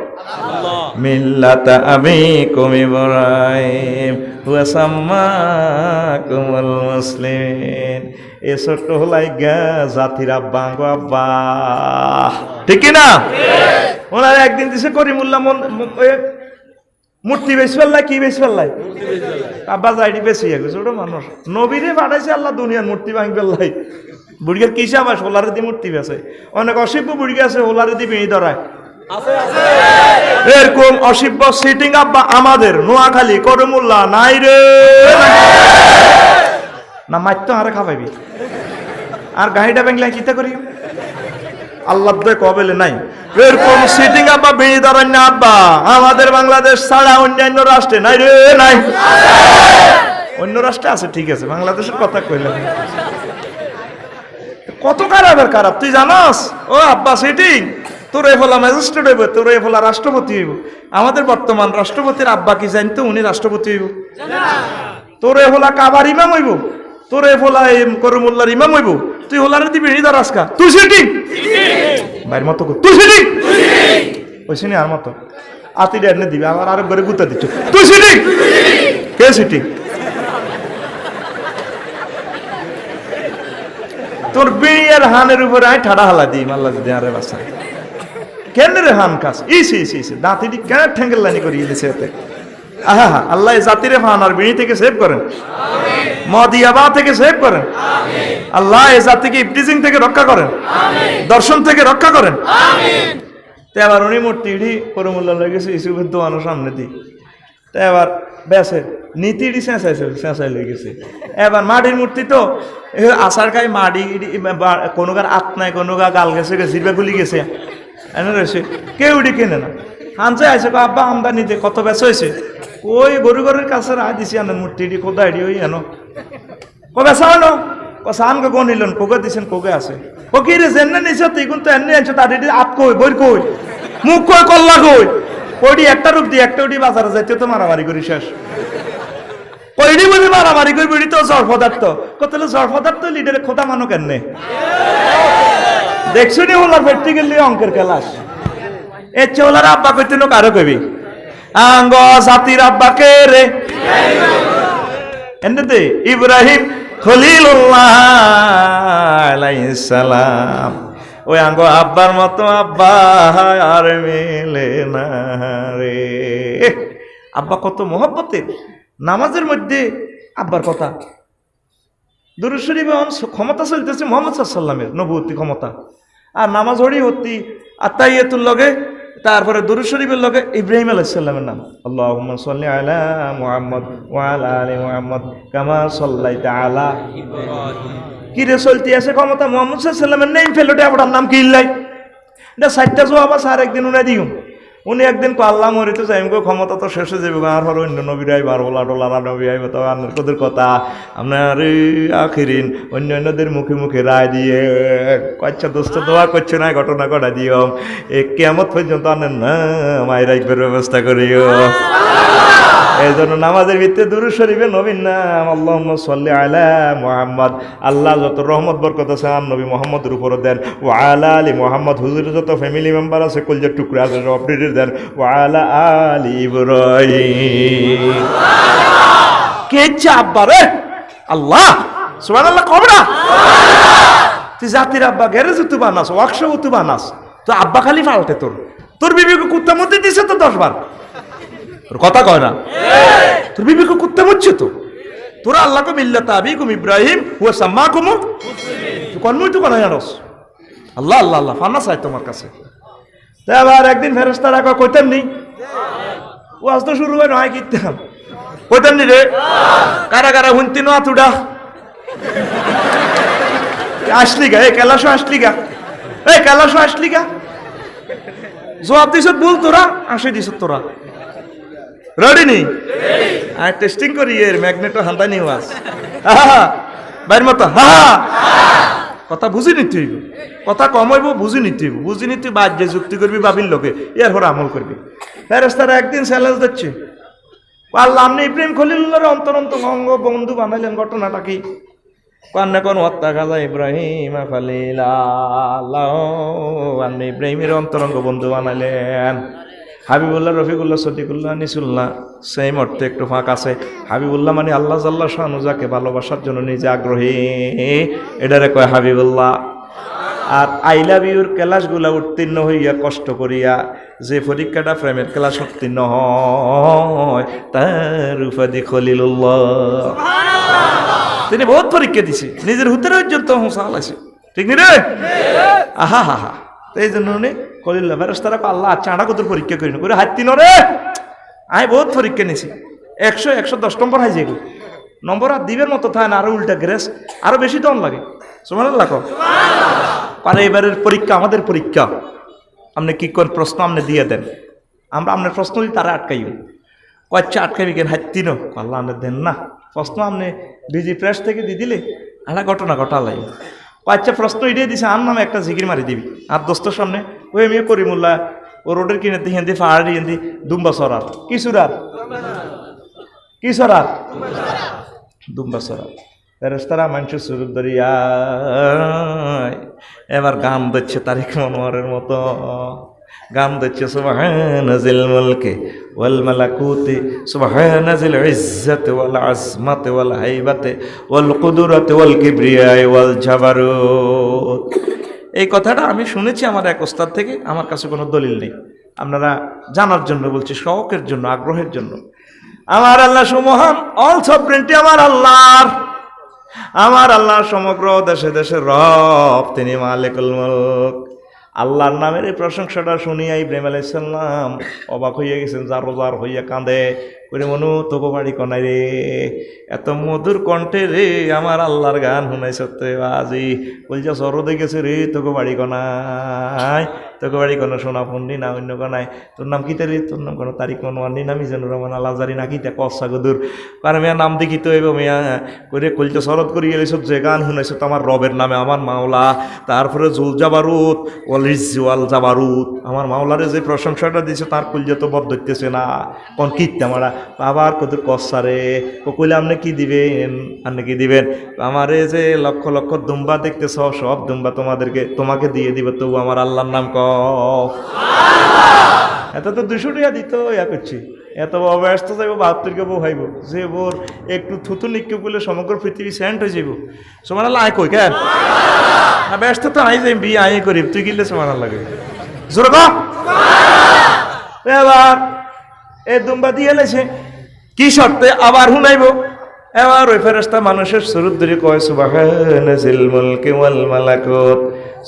মিল্লাতা আবিকুম ইব্রাহিম ওয়া সাম্মাকুমুল মুসলিমিন এ ছোট্ট হলাই গা জাতির আব্বা গো আব্বা ঠিক না ওনার একদিন দিছে করিমুল্লাহ মূর্তি বেশ ফেললাই কি বেশ ফেললাই আব্বা যাইনি বেশি ছোট মানুষ নবীরে পাঠাইছে আল্লাহ দুনিয়ার মূর্তি ভাঙি ফেললাই বুড়িয়ার কি সাবাস ওলারে দি মূর্তি বেছে অনেক অসিব্য বুড়ি আছে ওলারে দি বেড়ি ধরায় এরকম অসিব্য সিটিং আব্বা আমাদের নোয়াখালী করিমুল্লাহ নাই রে না মাইতো আরে খাবাইবি আর গাড়িটা ব্যাংলা কিতা করি আল্লাহ কবেলে নাই এরকম সিটিং আব্বা বেড়ি ধরান না আব্বা আমাদের বাংলাদেশ ছাড়া অন্যান্য রাষ্ট্রে নাই রে নাই অন্য রাষ্ট্রে আছে ঠিক আছে বাংলাদেশের কথা কইলাম কত খারাপ তুই জানাস ও আব্বা সিটিং তোর এফলা ম্যাজিস্ট্রেট হইব তোর এফলা রাষ্ট্রপতি হইব আমাদের বর্তমান রাষ্ট্রপতির আব্বা কি জানতো উনি রাষ্ট্রপতি হইব তোর এফলা কাবার ইমাম হইব তোর এফলা করিমুল্লাহর ইমাম হইব তুই হোলারে দিবি হৃদয় রাস্কা তুই সিটিং ভাইয়ের মতো তুই সিটিং ওই শুনি আর মতো আতি ডেনে দিবি আবার আরেক ঘরে গুতা দিচ্ছ তুই সিটিং কে সিটিং তোর বিড়িয়ার হানের উপরে আয় ঠাডা হালা দিই মাল্লা যদি আরে বাসা কেন রে হান কাজ ইসি দাঁতিটি কেন ঠেঙ্গেল লাইনি করিয়ে দিছে এতে আহা আল্লাহ জাতিরে ফান আর বিড়ি থেকে সেভ করেন মদিয়াবা থেকে সেভ করেন আল্লাহ এই জাতিকে ইফটিজিং থেকে রক্ষা করেন দর্শন থেকে রক্ষা করেন তো এবার উনি মূর্তি করিমুল্লাহ লেগেছে ইসুফের দোয়ানোর সামনে দিই তো এবার বেসে নীতিটি চেঁচাই লেগে গেছে এবার মাটির মূর্তি তো আষাঢ় খাই মাটি কোনো গার আত নাই কোনো গা গাল গেছে জিরবা গুলি গেছে এনে রয়েছে কেউ উঠি কেনে না হানছে আইসে আব্বা আমদানিতে কত বেচা হয়েছে ওই গরু গরের কাছে রাহ দিছি আনেন মূর্তিটি কোথায় ওই এনো কো বেচা হলো সান কোন নিলেন কোকে দিছেন কোকে আছে ও কি রে জেনে নিছ তুই কিন্তু এনে আনছো তার আপ কই বই কই মুখ কই কল্লা কই কইডি একটা রূপ দি একটা উঠি বাজারে যাইতে তো মারামারি করি শেষ কইডি বলি মারামারি কই বড়ি তো জড় পদার্থ কতলে জড় পদার্থ লিডারে খোদা মানো কেন দেখছো নি ওলার প্র্যাকটিক্যালি অঙ্কের ক্লাস এ চোলার আব্বা কইতে নো কারো কইবি আঙ্গ জাতির আব্বা কে রে এন্ডে ইব্রাহিম খলিলুল্লাহ আলাইহিস সালাম। ওই আঙ্গ আব্বার মতো আব্বা আর মেলে না রে। আব্বা কত মহব্বতের, নামাজের মধ্যে আব্বার কথা। দুরূদ শরীফে ক্ষমতা চলতেছে মুহাম্মদ সাল্লাল্লাহু আলাইহি ওয়াসাল্লামের নবুয়তি ক্ষমতা, আর নামাজ হরি হতি আত্তাহিয়াতুল লগে, তারপরে দুরূদ শরীফের লগে ইব্রাহিম আলাইহিস সালামের নাম, আল্লাহুম্মা সাল্লি আলা মুহাম্মদ ওয়া আলা আলি মুহাম্মদ কামা সাল্লাইতা আলা ইব্রাহিম। কি রে চলতে আছে ক্ষমতা মুহাম্মদ সাল্লাল্লাহু আলাইহি ওয়াসাল্লামের নেম ফেলোটে আপনার নাম কি ইল্লাই, এটা সাতটা জবাব আছে। আর একদিন উনি দিও, উনি একদিন পাল্লা মরিতে যাই ক্ষমতা তো শেষে যাবে, আর হর অন্য নবীরাই বার ওলা টোলারা নবী আইব, তো আপনার কথা আপনার আখিরিন অন্যান্যদের মুখে মুখে রায় দিয়ে কচ্ছা দোস্ত দোয়া করছে না, ঘটনা ঘটা দিও এ কেমত পর্যন্ত আনেন না মায়ের রাখবার ব্যবস্থা করিও। এই জন্য নামাজের ভিত্তিতে দুরূদ শরীফে নবীর নাম আল্লাহুম্মা সাল্লি আলা মুহাম্মদ, আল্লাহ যত রহমত বরকত আছে আর নবী মুহাম্মদের উপরে দেন, ওয়া আলা আলি মুহাম্মদ, হুজুরের যত ফ্যামিলি মেম্বার আছে কলজার টুকরা আছে সব দেন, ওয়া আলা আলি ইব্রাহিম। কে আব্বা রে আল্লাহ সুবহানাল্লাহ কবে না তুই জাতির আব্বা গ্যারেজ তুই বানাস, ওয়ার্কশপ তুই বানাস, তো আব্বা খালি ফালতে তোর বিবিকে কুত্তা মধ্যে দিছে তো 10 বার, তোর কথা কয় না, তোর বিবিকে কুত্তা মরছে তো, তোরা আল্লাহকে মিল্লাতা আবিকুম ইব্রাহিম হুয়া সাম্মাকুম মুসলিমিন, তুই কোন তুই কোন জানোস আল্লাহ আল্লাহ আল্লাহ ফানা চাই তোমার কাছে। এবার একদিন ফেরেশতারা কইতেন নি, ওয়াজ তো শুরু হয় নয় কিতাম কইতেন নি রে, কারা কারা হুনতি না তুডা আসলি গা, এই कैलाश আসলি গা, এই कैलाश আসলি গা, জবাব দিছ বল তোরা আসে দিছ তোরা রেডি নি, আর টেস্টিং করি এর ম্যাগনেটো হান্দা নি ওয়াজ বাইর মতো কথা বুঝি নিতে হইব, কথা কম হইব বুঝি নিতে হইব, বুঝি নিতে বাদ যে যুক্তি করবি বাবির লোকে এর হরে আমল করবি। ফেরেশতারা একদিন চ্যালেঞ্জ দিচ্ছে, আল্লাহ আপনি ইব্রাহিম খলিলুল্লাহর অন্তরন্ত অঙ্গ বন্ধু বানাইলেন, ঘটনাটা কি? কান্না কোন হত্যা খাজা ইব্রাহিম খলিলা, আল্লাহ আপনি ইব্রাহিমের অন্তরঙ্গ বন্ধু বানাইলেন। হাবিবুল্লাহ, রফিকুল্লাহ, সদিকুল্লাহ, নিসুল্লাহ সেই অর্থে একটু ফাঁক আছে। হাবিবুল্লাহ মানে আল্লাহ জাল্লা শানু যাকে ভালোবাসার জন্য নিজে আগ্রহী এটারে কয় হাবিবুল্লাহ। আর আই লাভ ইউর ক্লাসগুলা উত্তীর্ণ হইয়া কষ্ট করিয়া যে পরীক্ষাটা প্রেমের ক্লাস উত্তীর্ণ হয় তার উপাধি খলিলুল্লাহ। তিনি বহুত পরীক্ষা দিছে, নিজের হুতের পর্যন্ত হালাইছে, ঠিক নি রে? আহা হা হা, এই জন্য উনি খলিলুল্লাহ। ফেরেশতারা আল্লাহ চাঁড়া কত পরীক্ষা করি না করে হাতি নরে, আমি বহুত পরীক্ষা নিছি, 110 নম্বর হাই যাইব, নম্বর আর দিবের মতো থাকে না, আরো উল্টা গ্রেস আরো বেশি দম লাগে। সুবহানাল্লাহ কও। পারে এবারের পরীক্ষা আমাদের পরীক্ষা, আপনি কি কোন প্রশ্ন আপনি দিয়ে দেন, আমরা আপনার প্রশ্ন দিই তারা আটকাইব, কচ্ছা আটকাইবি কেন হাতি নো আল্লাহ আপনি দেন না প্রশ্ন, আপনি বিজি প্রেস থেকে দিয়ে দিলে একটা ঘটনা ঘটালাই, কচ্ছা প্রশ্ন এটাই দিছে আর নামে একটা জিকির মারি দিবি, আর দোস্তর সামনে ওই মেয়ে করিমুল্লাহ ও রোডের কিনে দিয়ে হিন্দি পাহাড়ি হিন্দি দুম্বা সরার কিশোরার কিশোরার দুম্বা সরার। ফেরেশতারা মানুষের সুরুদ দরিয়া এবার গান দিচ্ছে তারিক মনোয়ারের মতো, গান দিচ্ছে সুবহানাজিল মুলকে ওয়াল মালাকুতি সুবহানাজিল ইজ্জাতি ওয়াল আজমাতি ওয়াল হাইবাতি ওয়াল কুদরাতি ওয়াল কিবরিয়াই ওয়াল জাবারুত। এই কথাটা আমি শুনেছি আমার এক ওস্তাদ থেকে, আমার কাছে কোনো দলিল নেই, আপনারা জানার জন্য বলছি, শৌকের জন্য, আগ্রহের জন্য। আমার আল্লাহ সুমহান, অল সভরেন্টি আমার আল্লাহর, আমার আল্লাহ সমগ্র দেশে দেশে রব, তিনি মালিকুল মুলক। আল্লাহর নামের এই প্রশংসাটা শুনিয়া ইব্রাহিম আলাইহিস সালাম অবাক হইয়া গেছেন, জার হইয়া কাঁদে করে, মনু তোকে বাড়ি কনাই রে, এত মধুর কণ্ঠে রে আমার আল্লাহর গান শুনাই সত্যি আজি বলছে সরদে গেছে রে, তোকে বাড়ি কনাই, তোকে বাড়ি কোনো সোনা ফন্ডি না অন্য কনাই, তোর নাম কিতে রে, তোর নাম কোনো তারিক মনোয়ার নি, মিজানুর রহমান আলাজারি না কিতে কসা গদুর, কারণ মেয়া নাম দেখি তো এবার মেয়া করে কলতে শরৎ করি গেলে সব যে গান শুনাইছ তো আমার রবের নামে, আমার মাওলা, তারপরে জুল জাবারুত ওয়াল ইজ্জুয়াল জাবারুত, আমার মাওলারে যে প্রশংসাটা দিছে তার কলজে তো বদ ধরতেছে না, কোন কীর্তি আমারা আবার কত কসারে কইলে আপনি কি দিবেন, আপনি কি দিবেন, আমারে যে লক্ষ লক্ষ দুম্বা দেখতেছ সব দুম্বা তোমাকে দিয়ে দিবে, তবু আমার আল্লাহর নাম কও। এত তো 200 টাকা দিত ইয়া করছি। এত ব্যস্ত যাইব 72কে বউ হাইব যে বোর একটু থুতু নিক্ষেপ করলে সমগ্র পৃথিবী সেন্ট হয়ে যাব সুবহানাল্লাহ আয় কই কেন না ব্যস্ত তো আই যাই বিয়ে আয় করি তুই গিলে সুবহানাল্লাহ লাগে জোরে কর এবার এ দুম্বা দিয়ে লেছে কি শর্তে আবার হুনাইব এবার ওই ফেরেশতা মানুষের সুরত ধরে কয় সুবহানাজিল মুলকি ওয়াল মালাকুত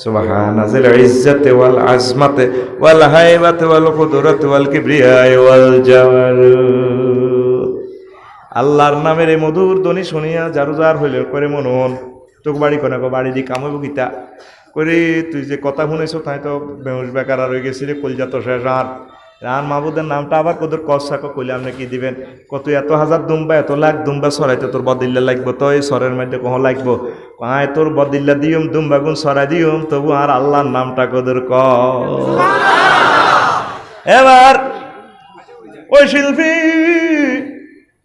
সুবহানাজিল ইজ্জাতি ওয়াল আজমাতি ওয়াল হাইবাতি ওয়াল কুদরাতি ওয়াল কিবরিয়াই ওয়াল জাবারুত। আল্লাহর নামের এই মধুর ধ্বনি শুনিয়া জারুজার হইল করে মনন তোকে বাড়ি কোনা বাড়ি দি কামাইব গীতা করে তুই যে কথা শুনেছ তাই তো বেউস বেকার আর হয়ে গেছি রে কলজা তো শেষ আর মাহবুদের নামটা আবার কত কষাকো কইলে আপনি কি দিবেন কত এত হাজার দুম্বা এত লাখ দুম্বা সরাইতে তোর বদিল্লা লাগবো তো এই সরের মধ্যে কহ লাগবো কায় তোর বদিল্লা দিয়ম দুম্বা গুণ সরাই দিয়ম তবু আর আল্লাহর নামটা কদর ক এবার ওই শিল্পী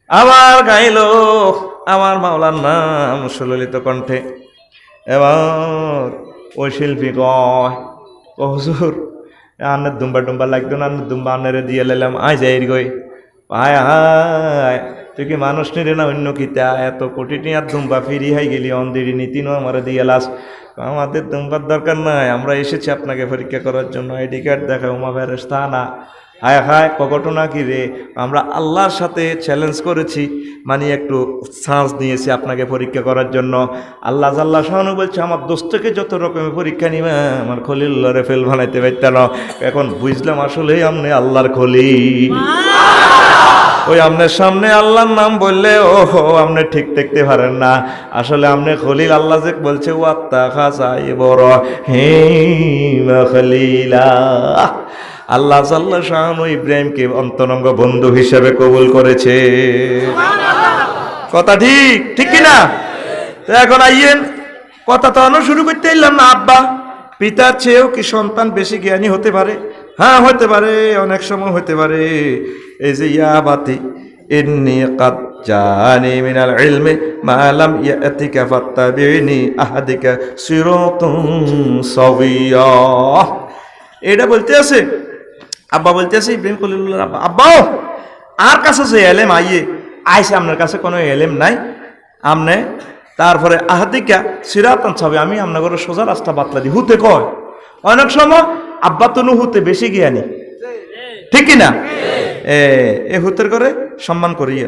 আমার গাইল আমার মাওলার নাম সুললিত কণ্ঠে এবার ওই শিল্পী কয় ও হুজুর আন্নের দুম্বা টুম্বা লাগতো না আন্নের দুম্বা আন্নারে দিয়ে লাইলাম আয় যাই গই আয় হায় তুই কি মানুষ নিরে না অন্য কিতা এত কোটি টিয়ার দুম্বা ফিরি হাই গেলি অন্দিরি নীতিনও আমার দিয়ে লাস আমাদের দুম্বার দরকার নাই আমরা এসেছি আপনাকে পরীক্ষা করার জন্য আইডি কার্ড দেখা উমা ফেরেশতা না হায় হায় ঘটনা কি রে আমরা আল্লাহর সাথে চ্যালেঞ্জ করেছি মানে একটু চান্স নিয়েছি আপনাকে পরীক্ষা করার জন্য আল্লাহ জাল্লা শাহানু বলছে আমার দোস্তকে যত রকমের পরীক্ষা নিবে আমার খলিল্লাহরে ফেল বানাইতে পারতাম না এখন বুঝলাম আসলেই আপনি আল্লাহর খলিল ওই আপনার সামনে আল্লাহর নাম বললে ওহো আপনি ঠিক দেখতে পারেন না আসলে আপনি খলিল আল্লাহ যে বলছে ওয়াত্তাখাযা ইব্রাহিম খলিলা আল্লাহ জাল্লা শাহানু ইব্রাহিমকে অন্তরঙ্গ বন্ধু হিসেবে কবুল করেছে কথা ঠিক ঠিক কিনা তো এখন আইয়েন কথা তো শুরু করতে এলাম না আব্বা পিতার চেয়েও কি সন্তান বেশি জ্ঞানী হতে পারে হ্যাঁ হতে পারে অনেক সময় হতে পারে এই যে ইয়া বাতি ইন্নী কাদ জানি মিনাল ইলমি মা লাম ইয়াতিকা ফাত্তাবিনি আহাদিকা সিরাতুন সাবিয়া এটা বলতে আছে আব্বা বলতে আছে ইব্রাহিম খলিলুল্লাহর আব্বা আব্বা আর কাছে যে এলেম আইসে আপনার কাছে কোনো এলেম নাই আমনে তারপরে আহাদিকা সিরাতান সাবিয়া আমি আপনার ঘরে সোজা রাস্তা বাতলা দি হুতে কয় অনেক সময় আব্বা তনু হুতে বেশি জ্ঞানী ঠিক কিনা এ হুতের করে সম্মান করিয়া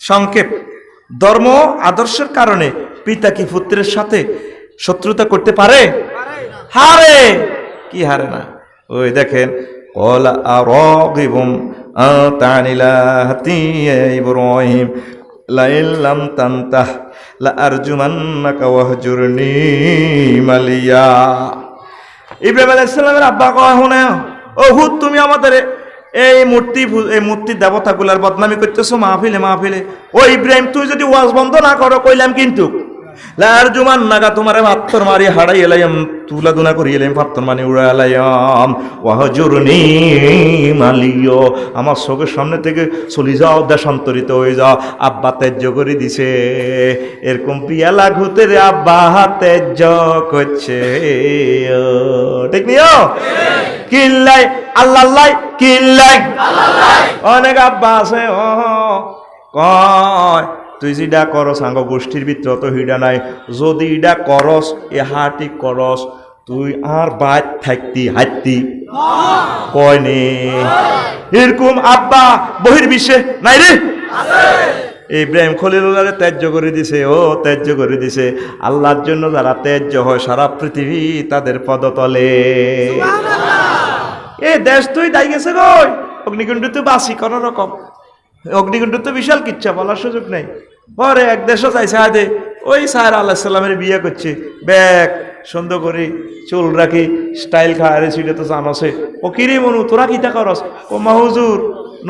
সংক্ষেপ ধর্ম আদর্শের কারণে পিতা কি পুত্রের সাথে শত্রুতা করতে পারে হারে কি হারে না ওই দেখেন قال أراغب أنت عن آلهتي يا إبراهيم لئن لم تنته لأرجمنك واهجرني مليا ইব্রাহিম আলাইহিস সালামের আব্বা কয় শুনে ও হুদ তুমি আমাদের এই মূর্তি দেবতাগুলার বদনামি করতেছো মাহফিলে ও ইব্রাহিম তুই যদি ওয়াজ বন্ধ না করো কইলাম কিন্তু লার জুমান নাগা তোমারে পাত্তর মারি হাড়াই এলাইম তুলা দুনা করি এলাইম পাত্তর মানি উড়া এলাইম ওয়াহজুরনি মালিও আমার চোখের সামনে থেকে চলে যাও দেশান্তরিত হয়ে যাও আব্বা তেজ্য করে দিছে এরকম পিয়ালা ঘুতে রে আব্বা তেজ্য করছে ঠিক নিও কিল্লাই আল্লাহ কিল্লাই অনেক আব্বা আছে কয় তুই যেটা করস আঙ্গ গোষ্ঠীর ভিতর তো হিডা নাই যদি ইডা করস এ হাটি করস তুই আর বাদ থাকতি হাঁটতি কয় নে এরকম আব্বা বহির্বিশ্বে নাই রে ইব্রাহিম খলিলুল্লাহরে ত্যায্য করে দিছে ও ত্যায্য করে দিছে আল্লাহর জন্য যারা ত্যায্য হয় সারা পৃথিবী তাদের পদতলে এ দেশ তুই দাই গেছে গই অগ্নিকুণ্ড তো বাসি কোনো রকম অগ্নিকুণ্ড তো বিশাল কিচ্ছা বলার সুযোগ নেই পরে এক দেশও চাইছে আদে ওই সাহের আল্লাহ সাল্লামের বিয়ে করছে ব্যাগ সুন্দর করে চুল রাখি স্টাইল খাওয়ারে ছিল তো জানসে ও কিরে মনু তোরা কিতা করস ও মাহুজুর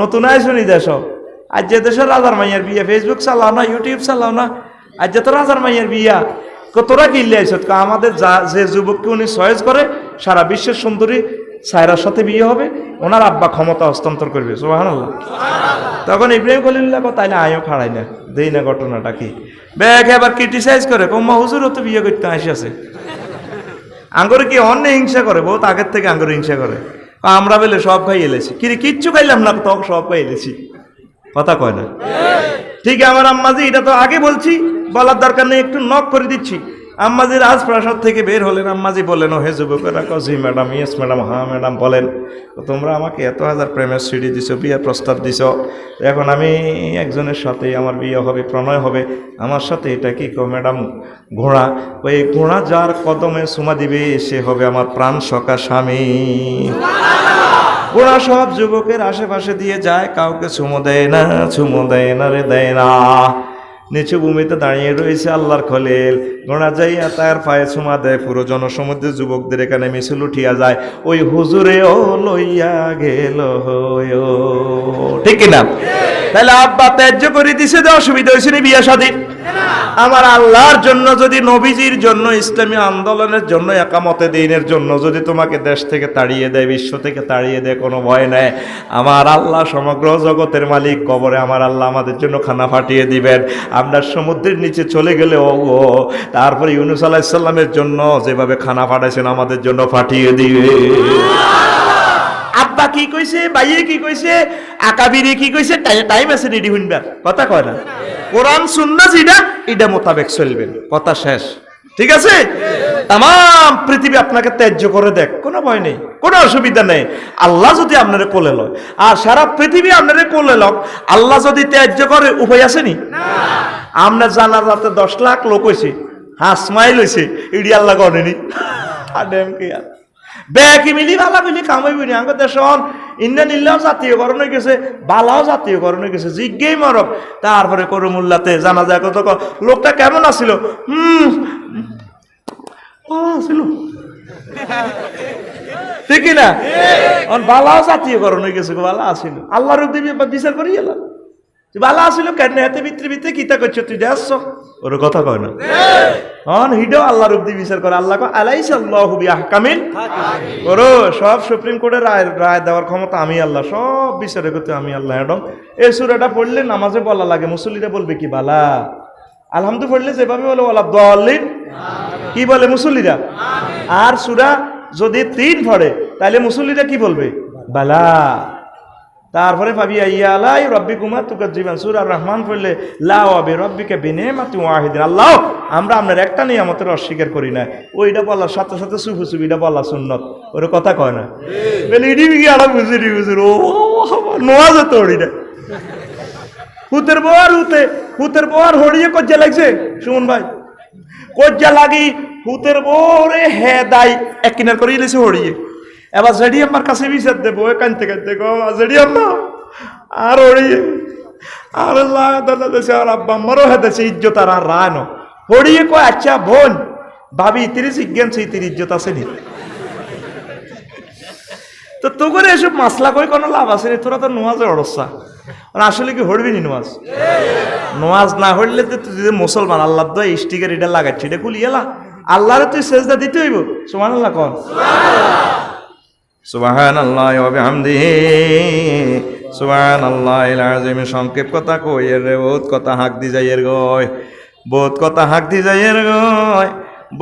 নতুন আইসো নি দেশ আজ যে দেশের রাজার মাইয়ার বিয়ে ফেসবুক চালাও না ইউটিউব চালাও না আজ যে তো রাজার মাইয়ার বিয়া তোরা কিনলে আইস আমাদের যে যুবককে উনি চয়েস করে সারা বিশ্বের সুন্দরী সায়রার সাথে বিয়ে হবে ওনার আব্বা ক্ষমতা হস্তান্তর করবে সুবহানাল্লাহ তখন ইব্রাহিম খলিলুল্লাহ তাইলে আয়ও খাড়াই না দেই না ঘটনাটা কি ব্যাগ এবার ক্রিটিসাইজ করে কম্মা হুজুরও তো বিয়ে করতে আসিয়াছে আঙ্গরে কি অন্য হিংসা করে বহুত আগের থেকে আঙ্গরে হিংসা করে আমরা বেলে সব খাই এলেছি কিচ্ছু খাইলাম না তো সব খাই এলেছি কথা কয় না? ঠিক আমার আম্মাজি, এটা তো আগে বলছি, বলার দরকার নেই, একটু নক করে দিচ্ছি। আম্মাজি রাজপ্রাসাদ থেকে বের হলেন, আম্মাজি বলেন, ও হে যুবকেরা, জি ম্যাডাম, ইয়েস ম্যাডাম, হ্যাঁ ম্যাডাম বলেন। তো তোমরা আমাকে এত হাজার প্রেমের সিঁড়ি দিছো, বিয়ের প্রস্তাব দিছো, এখন আমি একজনের সাথে আমার বিয়ে হবে, প্রণয় হবে, আমার সাথে এটা কি কো ম্যাডাম? ঘোড়া। ওই ঘোড়া যার কদমে চুমা দিবে সে হবে আমার প্রাণ সখা স্বামী। ঘোড়া সব যুবকের আশেপাশে দিয়ে যায়, কাউকে চুমো দেয় না, চুমো দেয় না রে, দেয় না। নিচু ভূমিতে দাঁড়িয়ে রয়েছে আল্লাহর খলিল, ঘোড়া যাইয়া তার পায়ে চুমা দেয়, পুরো জনসমুদ্রে যুবকদের এখানে মিছিল উঠিয়া যায়, ওই হুজুরেও লইয়া গেল। ঠিক কিনা? তাহলে আব্বা ত্যায্য করে দিছে, যে অসুবিধা হয়েছে না বিয়া শাদী? আমার আল্লাহর জন্য, যদি নবীজির জন্য, ইসলামী আন্দোলনের জন্য, একামতে দ্বীনের জন্য যদি তোমাকে দেশ থেকে তাড়িয়ে দেয়, বিশ্ব থেকে তাড়িয়ে দেয়, কোনো ভয় নেই। আমার আল্লাহ সমগ্র জগতের মালিক, কবরে আমার আল্লাহ আমাদের জন্য খানা ফাটিয়ে দিবেন। আমরা সমুদ্রের নিচে চলে গেলে ও তারপরে ইউনূস আলাইহিস সালামের জন্য যেভাবে খানা ফাটাইছেন আমাদের জন্য ফাটিয়ে দিবে। আব্বা কি কইছে, ভাইয়ে কি কইছে, আকাবিরে কি কইছে, টাইম আছে রেডি হইবার, কথা কয় না? কোরআন সুন্নাহ যেটা, এটা মোতাবেক চলবেন, কথা শেষ। ঠিক আছে? তাম পৃথিবী আপনাকে ত্যায্য করে দেখ, কোনো ভয় নেই, কোনো অসুবিধা নেই। আল্লাহ যদি আপনারে কোলে লয়, আর সারা পৃথিবী আপনারে কোলে লক, আল্লাহ যদি ত্যায্য করে, উপায় আসেনি? আমরা জানার রাতে 10 লাখ লোক হয়েছে, হাসমাইল হয়েছে, ইডি আল্লাহ করেনি। ব্যাকি মিলি ভালা মিলি কামাইবি না। আমাদের দেশ ইন্ডিয়ান ইল্লাও জাতীয়করণ হয়ে গেছে, বালাও জাতীয়করণ হয়ে গেছে, জিজ্ঞেই মরক। তারপরে করুমুল্লাতে জানা যায় কত, লোকটা কেমন আছিল? ছিল ঠিক না? বালাও জাতীয়করণ হয়ে গেছে, বালা আসিল, আল্লাহর বিচার করি এলাম, বালা আসিল কেন হাতে ভিতরে ভিতরে কিতা করছো তুই দেখছ? ওর কথা কয় না? হিডো আল্লাহ রূপ দিয়ে বিচার করে। আল্লাহ আলাইসাল্লাহু বিআহকামিল হাকিমিন, ওরো সব সুপ্রিম কোর্টের রায় দেওয়ার ক্ষমতা আমি আল্লাহ, সব বিচারে করতে আমি আল্লাহ। এডম এই সূরাটা পড়লে নামাজে বলা লাগে, মুসল্লিরা বলবে কি? বালা। আলহামদু পড়লে যেভাবে বলে ওয়ালা দাল্লিন, কি বলে মুসল্লিরা? আর সূরা যদি 3 পড়ে তাহলে মুসল্লিরা কি বলবে? বালা। তারপরে ভাবি আইয়ালাই রব্বিকুমা তুকাজ্জিবান, সূরা রহমান পড়লে লা ওয়া বিরাব্বিকা বিনিমাতি ওয়াহিদিন, আল্লাহ আমরা আপনার একটা নিয়ামতের অস্বীকার করি না, ওইটা বলার সাথে সাথে সুফুসুবিটা বলা সুন্নত। ওর কথা কয় না? বলে ইডি বিগি আড়া বুঝিরি বুঝির ও নোয়া যেত ওড়িটা হুতের বোয়ার হড়িয়ে কজ্জা লাগছে। সুমন ভাই, কজ্জা লাগি হুতের বোরে হে দাই এক কিনার করে ইলেছে হড়িয়ে। এবার জেডি আমার কাছে বিচার দেবো, কানতে কানতে গো জেডি আম্মা আর হড়িয়ে আর দাদা দেশে আর আব্বা আমারও হেদেছে ইজ্জত আর রায় হড়িয়ে কয় আচ্ছা বোন ভাবি 30 ইজ্ঞান সেই 30 ইজ্জত আছে নি? তো তো করে এসব মাসলা কই কোনো লাভ আছে রে? তোরা তো নোয়াজের অবস্থা, আসলে কি হড়বি নি নোয়াজ? নোয়াজ না হইলে তো তুই মুসলমান, আল্লাহ তো স্টিকার এটা লাগাচ্ছি, এটা খুলি এলা আল্লাহরে তুই সেজদা দিতে হইব। সুবহানাল্লাহ কর, সুবহানাল্লাহ ওয়া বিহামদিহি সুবহানাল্লাহিল আযীম। সংক্ষেপ কথা কই এর রে, বহুত কথা হাক দি যাইয়ের গয়, বহুত কথা হাক দি যাইয়ের গয়,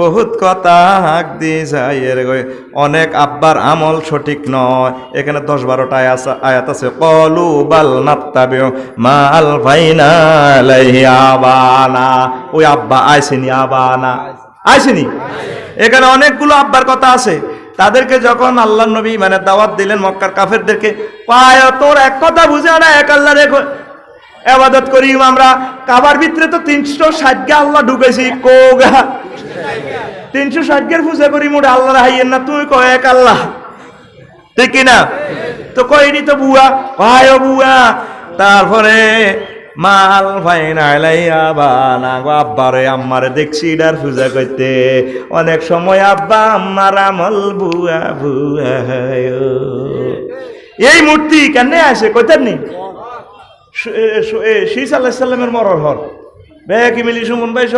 বহুত কথা হাক দি যাইয়ের গয়। অনেক আব্বার আমল সঠিক নয়। এখানে 10-12টা আয়াত আছে, ক্বালু বাল নাত্তাবিউ মা আলফাইনা আলাইহি আবানা। ওই আব্বা আইসেনি, আবানা আইসেনি। এখানে অনেকগুলো আব্বার কথা আছে। তাদেরকে যখন আল্লাহ নবী মানে দাওয়াত দিলেন মক্কার কাফেরদেরকে, পায় তোর এক কথা বুঝে না, এক আল্লাহর ইবাদত করি আমরা। কাবার ভিতরে তো 360 গা আল্লাহ ঢুকাইছি, কোগা 360 গের পূজা করি মোড়ে আল্লাহর হাইয়ের না, তুই কয় এক আল্লাহ, ঠিক কিনা? তো কইনি তো বুয়া, ভাই ও বুয়া। তারপরে মাল ফাইনা আলাইয়া বানা গো, আব্বারে আম্মারে দেখছি এটার পূজা করতে। অনেক সময় আব্বা আম্মার আমল বুয়া বুয়া। এই মূর্তি কেন আসে কইতেন নি? শীষ আল্লাহ সাল্লামের মরর হর বেকি মিলি সুমন বাইশ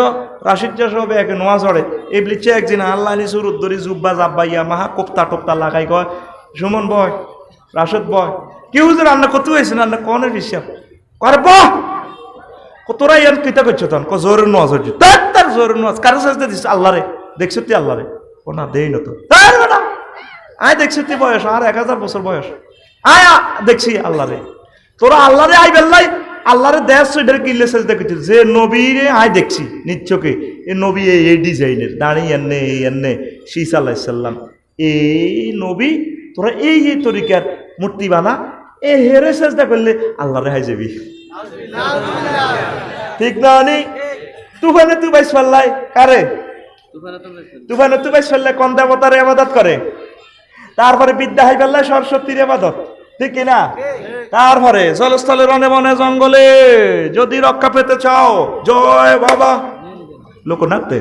রাশিদ চাষ বেকে নোয়া চড়ে এই বলিচ্ছে একদিন আল্লাহ নিচুর উদ্দরি জুব্বা জাব্বাইয়া মাহা কোপ্তা টোপ্তা লাগাই কয় সুমন বয় রাশিদ বয় কেউ যে রান্না করতে হয়েছে রান্না কনের হিসাব করে বহ তোরা ইয়ান কিতা করছো তখন জোরের নোয়াজ হচ্ছে তার জোরের নোয়াজ কারো সাজতে দিস আল্লাহরে দেখছো তুই আল্লাহরে ও না দেই না তো আয় দেখছি তুই বয়স আর 1000 বছর বয়স আয়া দেখছি আল্লাহরে তোরা আল্লাহরে আই বেল্লাই আল্লাহরে দেশ এটার কিল্লে সেজদা করছিস যে নবীরে আই দেখছি নিচ্ছকে এ নবী এই ডিজাইনের দাঁড়িয়ে এনে শীসা আলাইহিস সালাম এই নবী তোরা এই তরিকার মূর্তি বানা এ হেরে সেজদা করলে আল্লাহরে হাই যাবি ঠিক না নি তুফানে তু বাইস পাল্লাই কারে তুফানে তু বাইস পাল্লাই কোন দেবতার ইবাদত করে তারপরে বিদ্যা হাই পাল্লাই সরস্বতীর ইবাদত ঠিক কিনা তারপরে জলস্থলে রনে বনে জঙ্গলে যদি রক্ষা পেতে চাও জয় বাবা লোকনাথে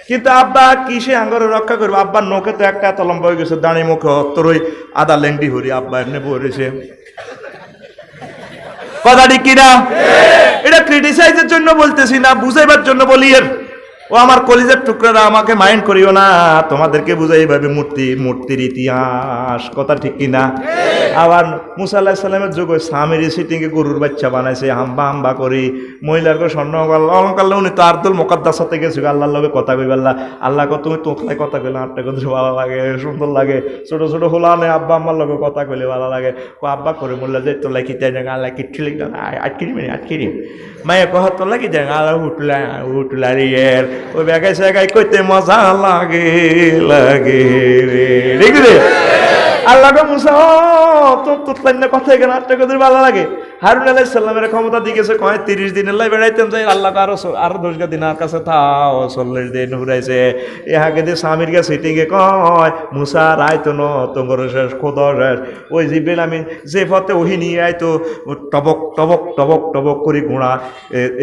কিন্তু আব্বা কিসে আঙ্গরে রক্ষা করবে আব্বার নখে তো একটা এত লম্বা হয়ে গেছে দাঁড়ি মুখে তোর ওই আদা লেংটি হরি আব্বা এমনি বলেছে কথাটি কিনা এটা ক্রিটিসাইজের জন্য বলতেছি না বুঝাইবার জন্য বলি এর ও আমার কলিজার টুকরারা আমাকে মাইন্ড করিও না তোমাদেরকে বুঝাই এইভাবে মূর্তির ইতিহাস কথা ঠিক কিনা আবার মুসা আলাইহিস সালামের যুগে স্বামীর সিটিংয়ে গরুর বাচ্চা বানাইছে হাম্বা করে মহিলাকে স্বর্ণ অলঙ্কার উনি তো আর্দুল মোকাদ্দাসাতে গেছে আল্লাহর লগে কথা কইবে আল্লাহ তুমি তোতলায় কথা কইলে আটটা কথা ভালো লাগে সুন্দর লাগে ছোট ছোট হোলানে আব্বা আম্মার লগে কথা কইলে ভালো লাগে আব্বা করে বললে যে তোলা কি তাই না আল্লাহ কিচ্ছু লিখ আটকিরি মায়ে কহ তোলা কি দেয় আল্লাহ উঠলা রিয়ের ওই বেগাই সেগাই কইতে মজা লাগে রে ঠিক রে আল্লাহ মুসা তোর না কথা এখানে আটটা কথা ভালো লাগে হারুন আলাইহিস সালামের ক্ষমতা দিয়েছে কয় 30 দিনের লাই বেড়াইতেন যাই আল্লাহ আরো 10 দিনের কাছে থাও 40 দিন ঘুরাইছে এ আগে দিয়ে স্বামীর কাছে সিটিংয়ে কয় মুসা রাইতো ন তোমার শেষ খোদা শেষ ওই জিব্রাইল আমিন যে পথে ওহি নিয়ে আইতো টবক টবক টবক টবক করে ঘোড়া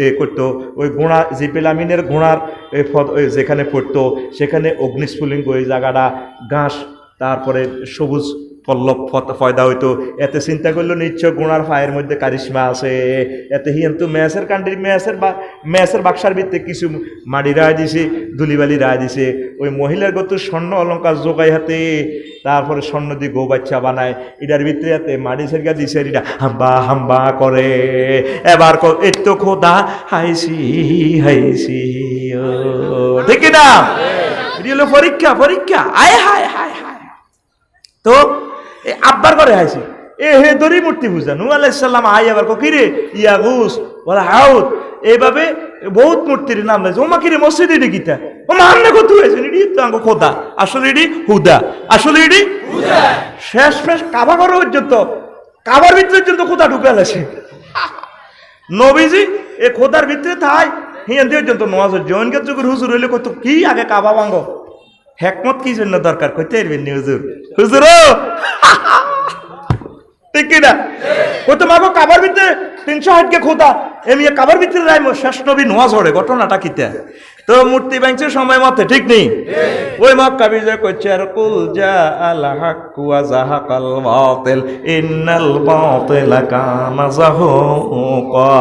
এ করতো ওই ঘোড়া জিব্রাইল আমিনের ঘোড়ার যেখানে পড়তো সেখানে অগ্নিস্ফুলিঙ্গ ওই জায়গাটা ঘাস তারপরে সবুজ পল্লব ফয়দা হইতো এতে চিন্তা করলো নিশ্চয় গুণার ফায়ের মধ্যে কারিশমা আছে এতে হিন্তু ম্যাচের কান্ট্রি ম্যাচের বাক্সার ভিত্তিতে কিছু মাটি রায় দিছে ধুলিবালি রায় দিছে ওই মহিলার গত স্বর্ণ অলঙ্কার জোগাই হাতে তারপরে স্বর্ণ দিয়ে গো বাচ্চা বানায় এটার ভিতরে হাতে মাটি সেরগা দিছে এটা হাম্বা হাম্বা করে এবার এত খোদা হাইসি ঠিক না পরীক্ষা পরীক্ষা আয় হায় হায় হায় তো আব্বার ঘরে আইছি এ হে দরি মূর্তি পূজা নূহ আলাইহিস সালাম আই আবার কিরে ইয়াগুস ওয়ালা হাউত এইভাবে বহুত মূর্তির নাম লাইছে ওমা কিরে মসজিদে এডি কিতা ওমা আমনে কত হইছে এডি তো আঙ্গ খোদা আসলে এডি হুদা আসলে এডি হুদা শেষ কাবা ঘর পর্যন্ত কাবার ভিতরে পর্যন্ত খোদা ঢুকে লাইছে নবীজি এ খোদার ভিতরে থাই হিয়ান দিয়ে পর্যন্ত নামাজ জয়নকে যুগের হুজুর হইলে কত কি আগে কাবা ভাঙ্গ হেকমত কি জন্য দরকার কইতে পারবেন নি হুজুর হুজুর ঠিক কিনা কত মাগো কাবার ভিতরে 360 কে খোদা এমনি কাবার ভিতরে রাই শেষ নবী নামাজ পড়ে ঘটনাটা কিতা তো মূর্তি ভাঙছে সময় মতে ঠিক নেই ওই মক্কা বিজয় করছে আর কুল জা আল হক ওয়া যাহাকাল বাতিল ইন্নাল বাতিলা কানা যাহুকা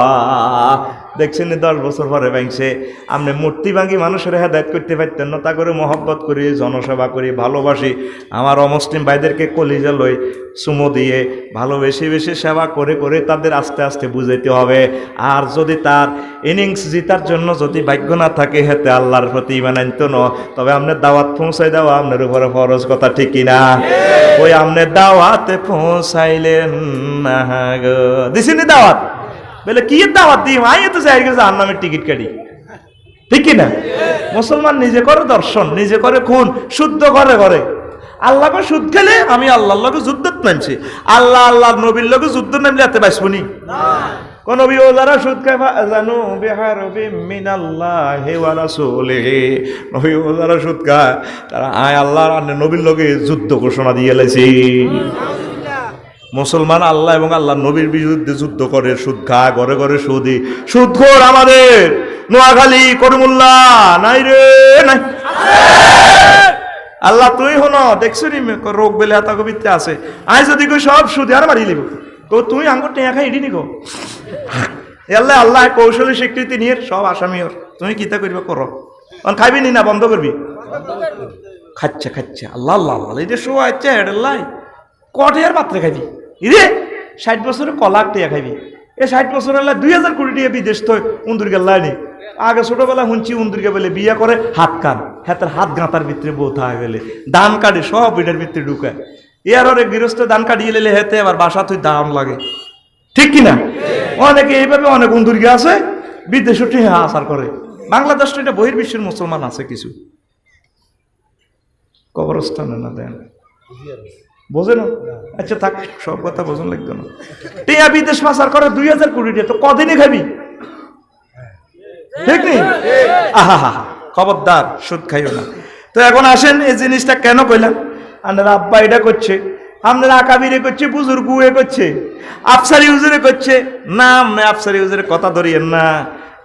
দেখছেন 10 বছর পরে ভাঙছে আপনি মূর্তি ভাঙি মানুষের হেদায়েত করতে পারতেন না তা করে মহব্বত করি জনসেবা করি ভালোবাসি আমার অমুসলিম ভাইদেরকে কলিজা লই চুমো দিয়ে ভালোবেসে বেশি সেবা করে করে তাদের আস্তে আস্তে বুঝাইতে হবে আর যদি তার ইনিংস জিতার জন্য যদি ভাগ্য না থাকে হেতে আল্লাহর প্রতি ঈমান আনতো না তবে আপনার দাওয়াত পৌঁছাই দেওয়া আপনার উপরে ফরজ কথা ঠিক কিনা ওই আপনার দাওয়াতে পৌঁছাইলেন না গো দিছেন দাওয়াত বলে কি দাওয়াত দিই আই তো যাই গেছে জাহান্নামের টিকিট কাটি ঠিক কিনা মুসলমান নিজে করে দর্শন নিজে করে খুন শুদ্ধ করে করে আল্লাহকে সুদ খেলে আমি আল্লাহর লগে যুদ্ধত নামছি আল্লাহ নবীর লগে যুদ্ধ নামলে এতে বাঁচবনি না কোন নবী ও যারা সুদ খায় জানো বিহারবি মিনাল্লাহি ওয়া রাসূলিহি নবী ও যারা সুদ খায় তারা আয় আল্লাহর আর নবীর লগে যুদ্ধ ঘোষণা দিয়ে লাইছে মুসলমান আল্লাহ এবং আল্লাহ নবীর বিরুদ্ধে যুদ্ধ করে সুদ খায় ঘরে ঘরে সুদখোর আমাদের নোয়াখালী করিমুল্লাহ নাই রে নাই আল্লাহ তুই হন দেখছো নি রোগ বেলে হাতা কবিতে আছে আই যদি কই সব সুদে আর মারি লিব তো তুই আঙ্গুর টেয়া খাই ইডি নিকো আল্লাহ আল্লাহ কৌশলী স্বীকৃতি নিয়ে সব আসামি ওর তুমি কিতা করবে করো অন খাইবি নি না বন্ধ করবি খাচ্ছে আল্লাহ আল্লাহ আল্লাহ এই যে শো আচ্ছা হেডলাই কটে আর পাত্রে খাইবি ইরে 60 বছরে কলাক টেয়া খাইবি এ 60 বছর হলে 2000 কোটি টাকা বিদেশ তো উন্দুর গেল্লাই নি আগে ছোটবেলা শুনছি উন্দুরকে বলে বিয়া করে হাত কান হাতের হাত গাঁতার ভিতরে বউ থাকে বলে ধান কাটে সব এটার ভিতরে ঢুকায় ইয়ার ওরে গৃহস্থ দান কাটিয়ে লেলে হেতে আবার বাসা তুই দাম লাগে, ঠিক কিনা? অনেকে এইভাবে অনেক উন্দুর্গে আছে, বিদেশ উঠে আসার করে। বাংলাদেশ তো এটা বহির্বিশ্বের মুসলমান আছে কিছু, কবরস্থানে না দেন, বোঝে না? আচ্ছা থাক, সব কথা বোঝন লাগতো না। টিয়া বিদেশ পাচার করে 2000 কোটি টাকা, তো কদিনই খাবি, ঠিক নেই? আহা, খবরদার, সুদ খাইও না। তো এখন আসেন, এই জিনিসটা কেন কইলাম? আপনার আব্বা এটা করছে, আপনার আকাবিরে করছে, বুজুর্গ এ করছে, আফসারি হুজুরে করছে না, আপনি আফসারি হুজুরের কথা ধরিয়েন না,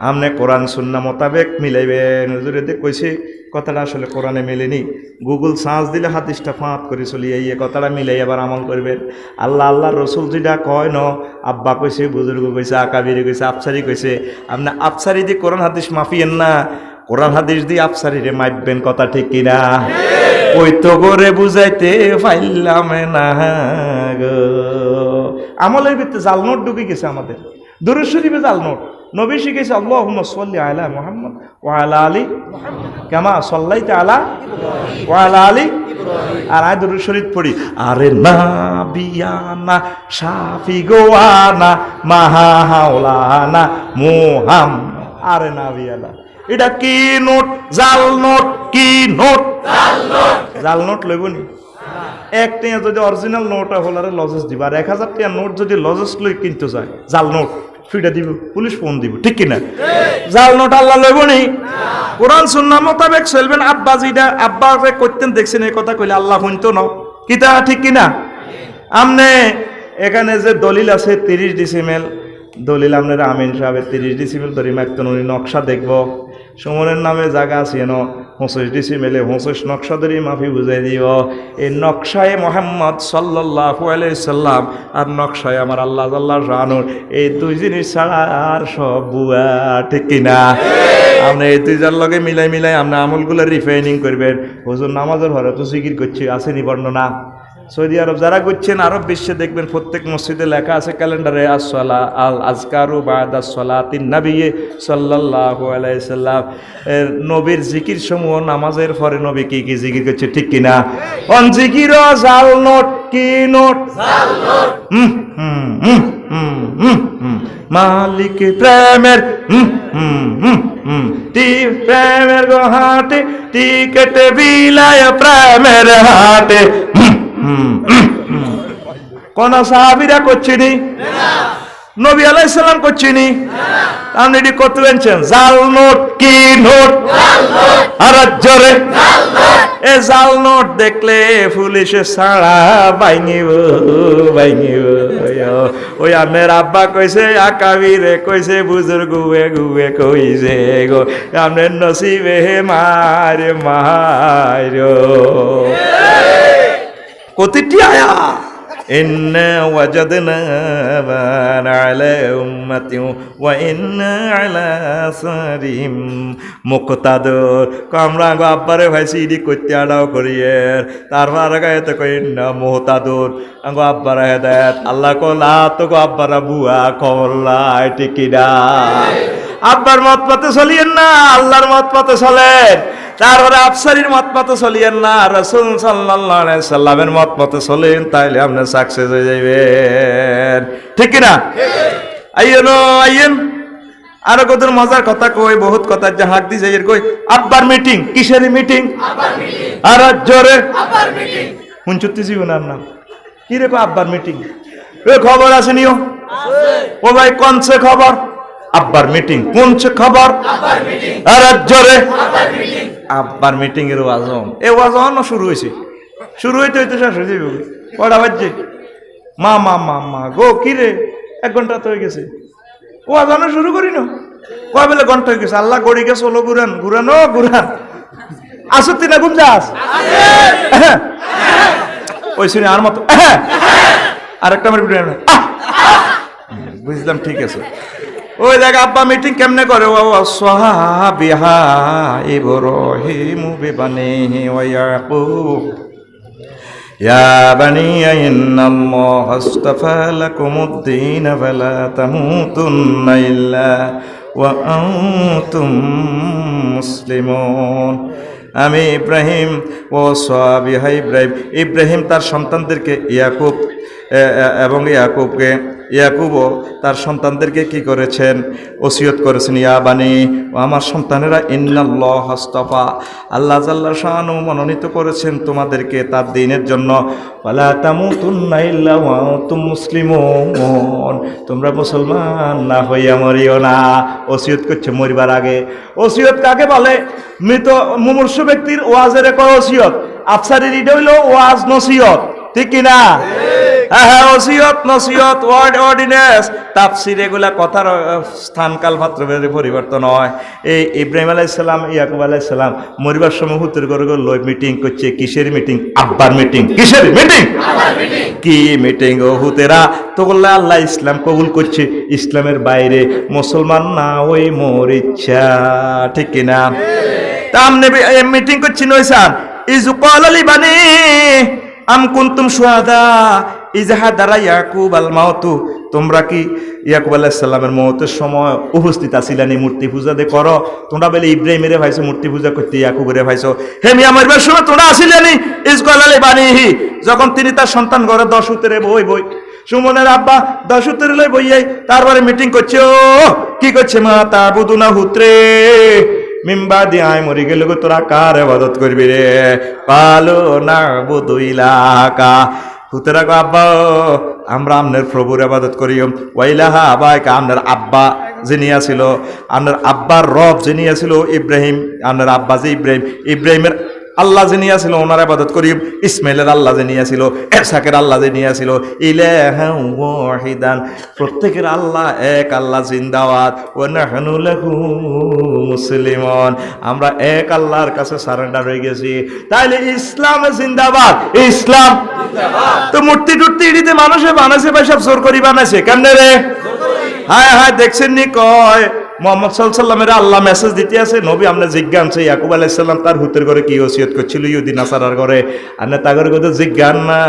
আপনি কোরআন সুন্নাহ মোতাবেক মিলাইবেন। হুজুরে কইছে কথাটা আসলে কোরআনে মেলেনি, গুগল সার্চ দিলে হাদিসটা ফাঁত করে চলিয়ে এই কথাটা মিলাই আবার আমল করবেন। আল্লাহ রসুল যেটা কয় ন, আব্বা কইছে, বুজুর্গ কইছে, আকাবিরে কইছে, আফসারি কইছে, আপনি আফসারি দিয়ে কোরআন হাদিস মাফিয়েন না, কোরআন হাদিস দিয়ে আফসারিরে মাপবেন, কথা ঠিক কিনা? ওই তো করে বুঝাইতে পাইলাম না গো। আমলের ভিতরে জাল নোট ঢুকে গেছে আমাদের, দুরূদ শরীফে জাল নোট। নবী শিখেছে আল্লাহুম্মা সাল্লি আলা মুহাম্মদ ওয়া আলা আলি কামা সাল্লাইতা আলা ওয়া আলা আলি, আর আয় দুরূদ শরীফ পড়ি, আরে নাবিয়ানা শাফি গোয়ানা মাহাওলানা মুহাম্মদ, আরে নাবিয়ানা। এটা কি নোট? জাল নোট। কি নোট? জাল নোট লইব নি? এক টাকা যদি অরিজিনাল নোট হলারে লজেস দিব, আর 1000 টাকা নোট যদি লজেস লই কিনতে যায়, জাল নোট ফিটা দিব, পুলিশ ফোন দিব, ঠিক কিনা? জাল নোট আল্লাহ লইব নি? কোরআন সুন্নাহ মোতাবেক চলবেন। আব্বা যেটা আব্বা করতেন দেখছেন, এই কথা কইলে আল্লাহ শুনতো না, কিতা ঠিক কিনা? আমনে এখানে যে দলিল আছে 30 ডিসিমেল দলিল, আপনার আমিন সাহেবের 30 ডিসিমেল ধরে মাইতন, উনি নকশা দেখব, সুমনের নামে জায়গা আছে ন 25 ডিসিমেলে 25 নকশা ধরে মাফি বুঝাই দিব। এই নকশায় মোহাম্মদ সাল্লাল্লাহু আলাইহি সাল্লাম আর নকশায় আমার আল্লাহ জানুর, এই দুই জিনিস ছাড়া আর সব বুয়া, ঠিক কিনা? আপনি এই দুইটার লগে মিলাই আপনি আমলগুলো রিফাইনিং করবেন। হুজুর নামাজের ঘরে তো জিকির করছে, আসেনি বর্ণনা? সৌদি আরব যারা করছেন, আরব বিশ্বে দেখবেন প্রত্যেক মসজিদে লেখা আছে ক্যালেন্ডারে, আসসালা আল আজকারু বাদা সালাতিন নবী সাল্লাল্লাহু আলাইহি সাল্লাম, নবীর জিকির সমূহ নামাজের পরে নবী কি কি জিকির করছে, ঠিক কিনা? অন জিকির জাল নোট। কি নোট? জাল নোট। মালিক প্রেমের টি প্রেমের গোহাটে, টিকেট বিলায় প্রেমের হাটে। কোন সাহাবীরা করছিনি? নবী আলাইহিস সালাম করছিনি? আপনি এটি কত আনছেন? জাল নোট। কি নোট? আর জোরে এ জাল নোট দেখলে পুলিশে ছাড়া ভাঙিব। ওই আমের আব্বা কইছে, আকাবিরে কইছে, বুজুর্গ গুয়ে কইছে গো, আপনার নসিবে মার প্রতিটি আয়া ইন্না ওয়াজাদনা আলা উম্মাতিন ওয়া ইন্না আলা সারিম মুকতাদর। আমরা গো আব্বারে ভাইছি ইডি কইতে আড়াও করিয়ে, তারপর গায়তে কই না মুহতাদর, গো আব্বারা হেদায়েত। আল্লাহ কলা তো গো আব্বারা বুয়া কল্লাই, ঠিক কিনা? আব্বার মত পথে চলিয়েন না, আল্লাহর মত পথে চলেন। তারপরে আফসারির মত পথে চলিয়েন না, রাসূল সাল্লাল্লাহু আলাইহি সাল্লামের মত পথে চলেন, তাইলে আপনি সাকসেস হয়ে যাবেন, ঠিক কিনা? আইয়েন আরো কত মজার কথা কই, বহুত কথা জাহাক দি যাই কই। আব্বার মিটিং। কিসের মিটিং? আব্বার মিটিং। আর জোরে আব্বার মিটিং। শুনছুতি জীবনার নাম কি রে? আব্বার মিটিং। এ খবর আছে নিও? আছে। ও ভাই কোনছে খবর? আব্বার মিটিং। কোনছে খবর? আব্বার মিটিং। আর জোরে আব্বার মিটিং। আব্বার মিটিং এর ওয়াজন, এই ওয়াজন শুরু হইছে, শুরু হইতে শেষ হয়ে যাবে। কটা বাজছে? মা গো, কি রে 1 ঘন্টা তো হয়ে গেছে, ওয়াজন শুরু করি না, কয় বেলা ঘন্টা হয়ে গেছে। আল্লাহ গড়ি গেছে, ওলো ঘুরান আসো তিনা গুঞ্জাস ওই শুনে আর মতো আরেকটা আমার বুঝলাম, ঠিক আছে। ওই দেখ আব্বা মিটিং কেমনে করে, ওয়াসহাবিহা ইব্রাহিম বিবানিহি ওয়া ইয়াকুব ইয়া বানি ইন্নাল্লাহা আস্তাফা লাকুমুদ-দীন ফালা তামুতুন্না ইল্লা ওয়া আনতুম মুসলিমুন। আমি ইব্রাহিম ও সাবিহা ইব্রাহিম, ইব্রাহিম তার সন্তানদেরকে ইয়াকুব এবং ইয়াকুবও তার সন্তানদেরকে কি করেছেন? ওসিয়ত করেছেন, ইয়া বানি, ও আমার সন্তানেরা, ইন্নাল্লাহ আস্তাফা, আল্লাহ জাল্লা শানু মনোনীত করেছেন তোমাদেরকে তার দ্বীনের জন্য। ওয়ালা তামুতুন্না ইল্লা ওয়া আনতুম মুসলিমুন, তোমরা মুসলমান না হইয়া মরিও না। ওসিয়ত করছে মরিবার আগে। ওসিয়ত কাকে বলে? মৃত মুমূর্ষ ব্যক্তির ওয়াজের কয় ওসিয়ত। আফসারির এটা হইল ওয়াজ নসিহত, ঠিক কিনা? হ্যাঁ, ওসিয়ত নসিহত ওয়ার্ড অর্ডিনেন্স তাফসীর এগুলা কথার স্থান কাল পাত্রের পরিবর্তন হয়। এই ইব্রাহিম আলাইহিস সালাম ইয়াকুব আলাইহিস সালাম মরিবার সময় হুতুর করে লই মিটিং করছে। কিসের মিটিং? আব্বার মিটিং। কিসের মিটিং? আব্বার মিটিং। কি মিটিং? ও হুতেরা তো বললে আল্লাহ ইসলাম কবুল করছে, ইসলামের বাইরে মুসলমান না ওই মোর ইচ্ছা, ঠিক কিনা? তা আমনে মিটিং করছি নয়সান ইযু ক্বালা লিবানি আম কুনতুম শুহাদা ইযা হাদারা ইয়াকুব আল মাউতু, তোমরা কি ইয়াকুব আলাইহিস সালামের মওতের সময় উপস্থিত আছিলানি? মূর্তি পূজা দে করো তোমরা, বলে ইব্রাহিমের ভাইছো মূর্তি পূজা করতে, ইয়াকুবের ভাইছো। হে মিয়া মরবার সময় তোমরা আছিলানি? ইয ক্বালা লিবানিহি, যখন তিনি তার সন্তান ঘরে 10 উত্তরে বই সুমনের আব্বা 10 উত্তরে লই বইয়াই তারপরে মিটিং করছে। ও কি করছে? মা তাবুদুনা হুত্রে মিম্বা দি, আয় মরি গেলে তোরা কার ইবাদত করবি রে? পালো না বুদু ইলাকা, হুতেরা গো আব্বা আমরা আমনের প্রভুর ইবাদত করি। ওয়াইলাহা আবাইকা, আমনের আব্বা যিনি আছিল, আমনের আব্বার রব যিনি আছিল ইব্রাহিম, আমনের আব্বা যে ইব্রাহিমের আল্লাহ যিনি আছিল ওনার ইবাদত করি। ইসমাইলের আল্লাহ যিনি আছিল, ইসহাকের আল্লাহ যিনি আছিল, ইলাহু ওয়াহিদান, প্রত্যেকের আল্লাহ এক আল্লাহ জিন্দাবাদ। ওয়া নাহনু লাহু মুসলিমুন, আমরা এক আল্লাহর কাছে সারেন্ডার হয়ে গেছি। তাইলে ইসলাম জিন্দাবাদ, ইসলাম জিন্দাবাদ। তো মূর্তি টুর্তি ইডিতে মানুষে বানাইছে ভাই, সব জোর করি বানাইছে কেমনে রে? হায় হায়, দেখছেন নি কয় মোহাম্মদ সাল্লাল্লাহু আলাইহি ওয়াসাল্লামের আল্লাহ মেসেজ দিতে আছে, নবী আমনে জিজ্ঞান আছে ইয়াকুব আলাইহিস সালাম তার হুতের ঘরে কি ওসিয়ত করছিল ইহুদি নাসারার ঘরে, আর না তাগর ঘরে জিজ্ঞান না,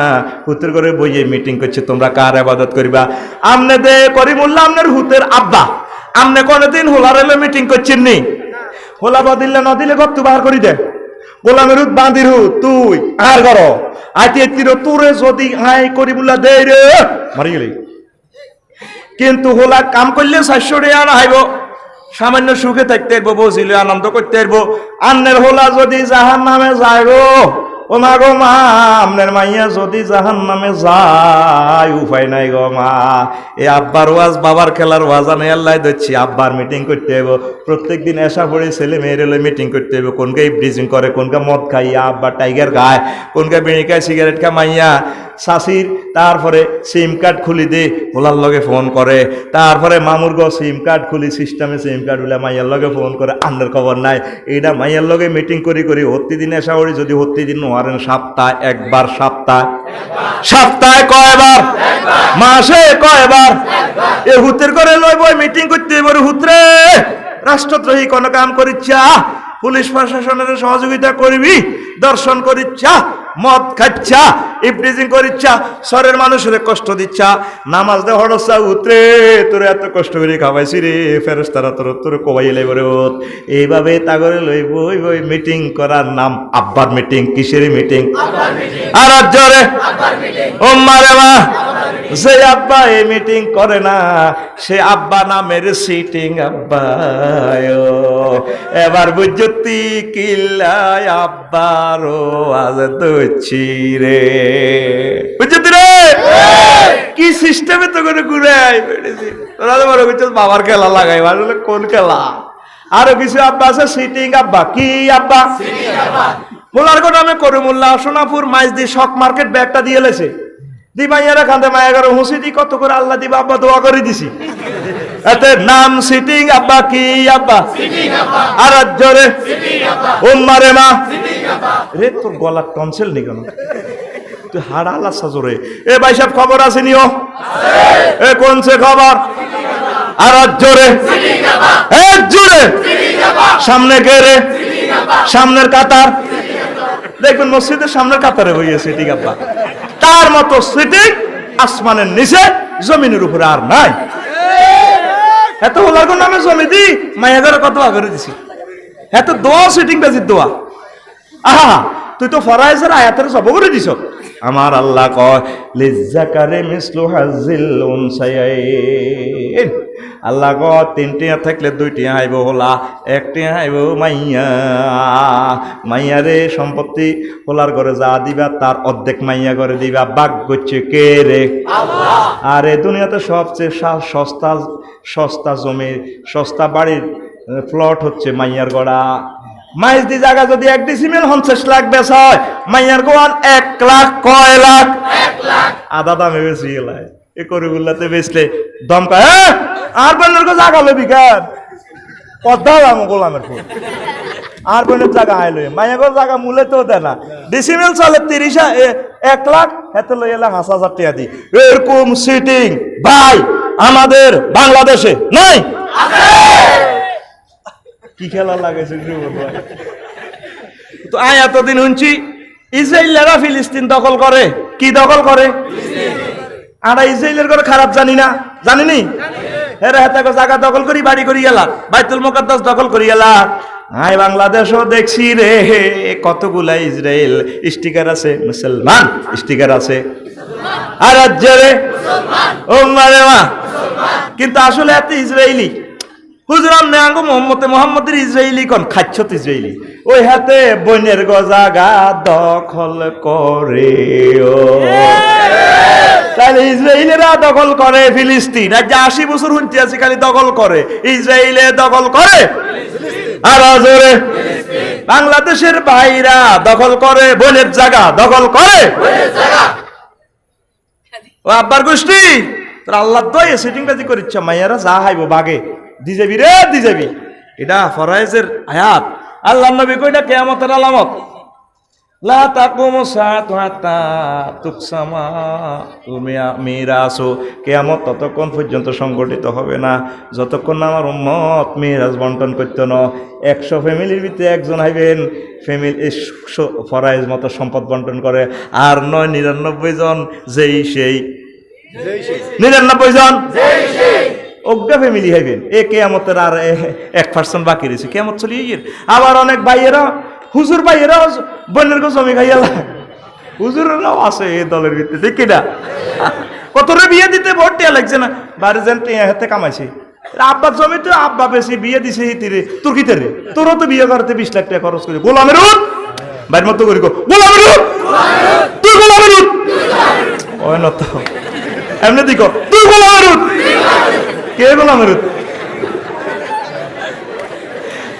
হুতের ঘরে বইয়ে মিটিং করছে তোমরা কার ইবাদত করিবা। আমনে দে করিমুল্লাহ আমনের হুতের আব্বা, আমনে কোনদিন হোলারেলে মিটিং করছেন নি? হোলা বদিল্লা না দিলে কত বাহার করি দে, গোলামের হুত বাঁধির হুত তুই আর করো আইতে তোরে যদি আই করিমুল্লাহ দে রে মারি গেলি। কিন্তু হোলা কাম করলে 400 টাকা না হাইব, সামান্য সুখে থাকতে পারবো, বসিলে আনন্দ করতে পারবো। আন্নের হোলা যদি জাহান্নামে যায় গো, ও মা গো মা, আমনের মাইয়া যদি জাহান্নামে যায় উপায় নাই গো মা। এই আব্বার ওয়াজ বাবার খেলার ওয়াজ আনে আল্লাহ দিচ্ছি, আব্বার মিটিং করতে হইব। প্রত্যেকদিন এসা পড়ে ছেলে মেয়ের লই মিটিং করতে হইব, কোনকে ব্রিজিং করে, কোনকে মদ খাইয়া আব্বা টাইগার গায়, কোনকে বিড়ি খায়, সিগারেট খামাইয়া শাশির, তারপরে সিম কার্ড খুলি দে হোলার লগে ফোন করে, তারপরে মামুর গো সিম কার্ড খুলি সিস্টেমে সিম কার্ড হলে মাইয়ার লগে ফোন করে, আন্ডার খবর নাই। এইটা মাইয়ার লগে মিটিং করি প্রতিদিন এসা করি, যদি প্রতিদিন নোয়ারেন সপ্তাহে একবার, সপ্তাহে কয়বার, মাসে কয়বার, এ হুতের করে লই বই মিটিং করতে বড় হুতরে রাষ্ট্রদ্রোহী কোন কাম করিচ্ছা, পুলিশ প্রশাসনের সহযোগিতা করবি, দর্শন করিচ্ছা, মদ খাচ্ছা, ইফটিজিং করিচ্ছা, শহরের মানুষের কষ্ট দিচ্ছা, নামাজ দে হড়সা উতরে তোরে এত কষ্ট করে খাওয়াইছি রে, ফেরেশতারা তোর কোবাইলে বরে। এইভাবে তাগরে লই বই মিটিং করার নাম আব্বার মিটিং। কিসের মিটিং? আর জোরে ও মারে মা, যে আব্বা এই মিটিং করে না সে আব্বা নামের সিটিং আব্বা। এবার বুঝতি কিল্লায় আব্বারও আজ দচ্ছি রে, বুঝতি রে কি সিস্টেমে তো করে ঘুরাই তোরা তো বড় বুঝছিস বাবার খেলা লাগাই, আসলে কোন খেলা? আরো কিছু আব্বা আছে সিটিং আব্বা। কি আব্বা? মোলার কোন নামে করিমুল্লাহ সোনাপুর মাইজদি শক মার্কেট ব্যাগটা দিয়ে লেছে দি মাইয়ারা খান্দে মায়া করো হুসি দি কত করে আল্লাহ দিবা আব্বা দোয়া করে দিছি, এতে নাম সিটিং আব্বা। কি আব্বা? আর জোরে উম্মারে মা রে, তোর গলার টনসিল নি কেন তুই হাড়া লাসা জোরে? এ ভাই সাহেব খবর আছে নিও, এ কোন সে খবর? আর জোরে জোরে সামনে গেরে, সামনের কাতার দেখবেন মসজিদের সামনের কাতারে হইয়াছে ঠিক আব্বা। তার মতো সিটিং আসমানের নিচে জমিনের উপরে আর নাই। এত ওলার নামে জমি দি মায়াগারে কত আগে দিছি, এত দোয়া সিটিং বেজির দোয়া। আহা তুই তো ফরাইজের আয়াতের সব করে দিছ। আমার আল্লাহ কয় লিজ্জাকারে মিসলু হাজিল উনসায়াইন। আল্লাহ কয় তিনটিয়া থাকলে দুইটিয়া আইব হোলা, একটিয়া আইব মাইয়া। মাইয়ারে সম্পত্তি হোলার ঘরে যা দিবা তার অর্ধেক মাইয়া করে দিবা। বাগ করছে কে রে? আল্লাহ। আর এই দুনিয়াতে সবচেয়ে সস্তা জমি, সস্তা বাড়ির প্লট হচ্ছে মাইয়ার গড়া। মাইজ দি জায়গা যদি 1 ডিসিমেল 50 লাখ বেচ হয়, মাইয়ার গোয়ান 1 লাখ। কয় লাখ? 1 লাখ। আধা দামে বেশি গেলায় এ করিবুল্লাতে বেচলে দমকা আর বোনের গো জায়গা লবি কেন? কথা দাম গোলামের ফুল আর বোনের জায়গা আইলো মাইয়া গো জায়গা মূলে তো দেয় না। ডিসিমেল চলে 1 লাখ, হাতে লই এলাম 5,000 টাকা দি। এরকম সিটিং ভাই আমাদের বাংলাদেশে নাই। কি খেলা লাগাইছে তো আয় এতদিন শুনছি ইসরায়েলরা ফিলিস্তিন দখল করে। কি দখল করে? আমরা ইসরায়েলের করে খারাপ জানি না, জানিনি? হেরে হাতে জায়গা দখল করি বাড়ি করি গেলা, বাইতুল মুকাদ্দাস দখল করি গেলা। আয় বাংলাদেশও দেখছি রে কতগুলা ইসরায়েল স্টিকার আছে, মুসলমান স্টিকার আছে। আর রাজ্যে রে ও মারে মা, কিন্তু আসলে এত ইসরায়েলি হুজরাম নেয়াঙ্গ মোহাম্মদের ইসরায়েলি কোন খাচ্ছত ইসরায়েলি ওই হাতে বনের গজাগা দখল করে। ও তাহলে ইসরায়েলেরা দখল করে ফিলিস্তিন, আর যে 80 বছর হুনতে আছে খালি দখল করে, ইসরায়েলে দখল করে। আর জোরে বাংলাদেশের ভাইরা দখল করে, বনের জায়গা দখল করে। ও আব্বার গোষ্ঠী তোর আল্লাহ দয়ে সেটিং বাজি করিচ্ছ, মাইয়ারা যা হাইব বাগে দি যাবি রে দি যাবি। এটা ফরাইজের আয়াত। আল্লাহ নবী কইটা কিয়ামতের আলামত। লা তাকুমু সাআতু হাত্তা তুকসামা মিরাসু। কিয়ামত ততক্ষণ পর্যন্ত সংগঠিত হবে না যতক্ষণ না আমার উম্মত মিরাজ বন্টন করতে না। 100 ফ্যামিলির ভিতরে একজন হইবেন ফ্যামিলি ফরাইজ মতো সম্পদ বন্টন করে, আর 99 জন যেই সেই 99 জন অজ্ঞা ফ্যামিলি হইবেন। এ কিয়ামতের আর 1% বাকি রয়েছে, কিয়ামত চলিয়ে গিয়ে। আবার অনেক ভাইয়েরা হুজুর ভাইয়েরা বন্যের গো জমি খাইয়ালা, হুজুরেরাও আছে এই দলের ভিতরে, দেখি না কতরে বিয়ে দিতে ভোট টিয়া লাগছে না, বাড়ি যেন টিয়া হাতে কামাইছে। আব্বার জমি তো আব্বা বেশি বিয়ে দিছে হিতিরে তোর কিতে রে, তোরও তো বিয়ে করতে 20 লাখ টাকা খরচ করে। গোলামের বাইর মতো করি গোলামের তুই গোলামের ওই নত এমনি দিক তুই গোলামের কে গোলামের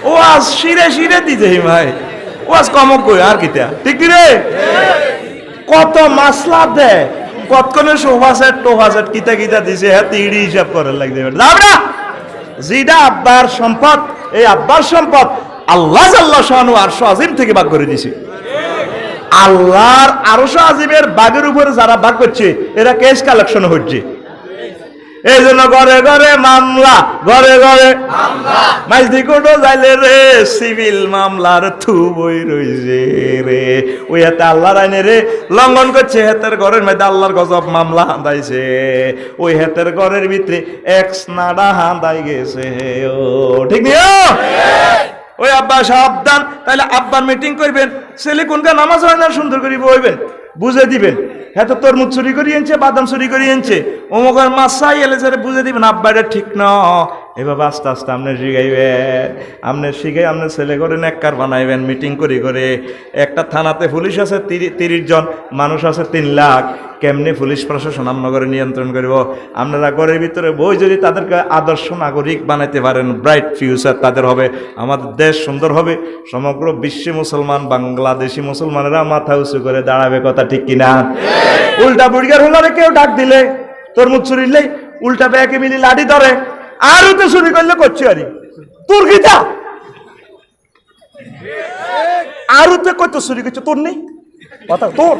ও আজ শিরে শিরে দিতে ভাই, ও আজ কমক কই আর কিতা ঠিক রে। কত মাসলা দে কতক্ষণে সোফা সেট টোফা সেট কিতা কিতা দিছে, হ্যাঁ তিড়ি হিসাব করার লাগবে যাব না। যেটা আব্বার সম্পদ, এই আব্বার সম্পদ আল্লাহ জাল্লাহ শানু আরশ আজিম থেকে ভাগ করে দিছে। আল্লাহর আরশ আজিমের বাগের উপরে যারা ভাগ করছে এরা কেস কালেকশন হচ্ছে। এই জন্য ঘরে ঘরে মামলা, ঘরে ঘরে মাইজদি কোর্টও যাইলে রে সিভিল মামলার থু বই রইছে রে। ওই হাতে আল্লাহর আইনে রে লঙ্ঘন করছে, হাতের ঘরের মধ্যে আল্লাহর গজব মামলা হাঁদাইছে। ওই হাতের ঘরের ভিতরে এক্স নাডা হাঁদাই গেছে। ও ঠিক নিও ওই আব্বা সাবধান। তাহলে আব্বার মিটিং করবেন, ছেলে কোনটা নামাজ হয় না সুন্দর করে বইবেন, বুঝে দিবেন। হ্যাঁ তো তরমুজ চুরি করিয়ে আনছে, বাদাম চুরি করিয়ে আনছে, অমুকের মাছ চাই এলে যারা বুঝে দিবেন আব্বা এটা ঠিক না। এভাবে আস্তে আস্তে আপনি শিখাইবেন, আপনি শিখাই আপনার ছেলে করে নেককার বানাইবেন। মিটিং করি করে একটা থানাতে পুলিশ আছে 30 জন, মানুষ আছে 3 লাখ। কেমনি পুলিশ প্রশাসন আমনগরে নিয়ন্ত্রণ করব? আপনারা ঘরের ভিতরে বই যদি তাদেরকে আদর্শ নাগরিক বানাইতে পারেন, ব্রাইট ফিউচার তাদের হবে, আমাদের দেশ সুন্দর হবে। সমগ্র বিশ্বে মুসলমান, বাংলাদেশি মুসলমানেরা মাথা উঁচু করে দাঁড়াবে, কথা ঠিক কিনা? উল্টা বুড়িয়ার হলারে কেউ ডাক দিলে তরমুজ চুরিলেই উল্টা ব্যাকে মিলি লাঠি ধরে, আর তো চুরি করলে করছি আরে তোর গীতা আর তো কত চুরি করছে তোর নেই কথা, তোর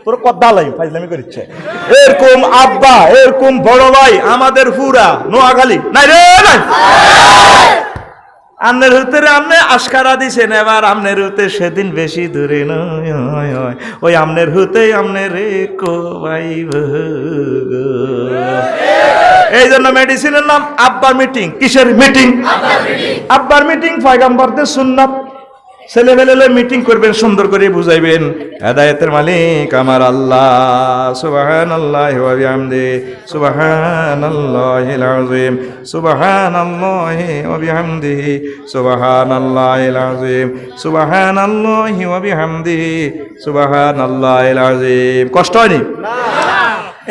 তোর কথা লাই ফাইজলামি করিচ্ছে। এরকম আব্বা, এরকম বড় ভাই আমাদের পুরা নোয়াখালী নাই রে নাই। আমনের হুতের আমনে আশকারা দিছেন, এবার আমনের হুতে সেদিন বেশি দূরে নয়। ওই আমনের হুতে আমনে রে কোবাইব। এই জন্য মেডিসিনের নাম আব্বার মিটিং। কিসের মিটিং? আব্বার মিটিং। পয়গম্বরদের সুন্নাত, ছেলেবেলে মিটিং করবেন, সুন্দর করে বুঝাইবেন হেদায়েতের মালিক আমার আল্লাহ। সুবহানাল্লাহি ওয়া বিহামদিহি সুবহানাল্লাহিল আযীম সুবহানাল্লাহি ওয়া বিহামদিহি সুবহানাল্লাহিল আযীম সুবহানাল্লাহি ওয়া বিহামদিহি সুবহানাল্লাহিল আযীম। কষ্ট হয়নি? না।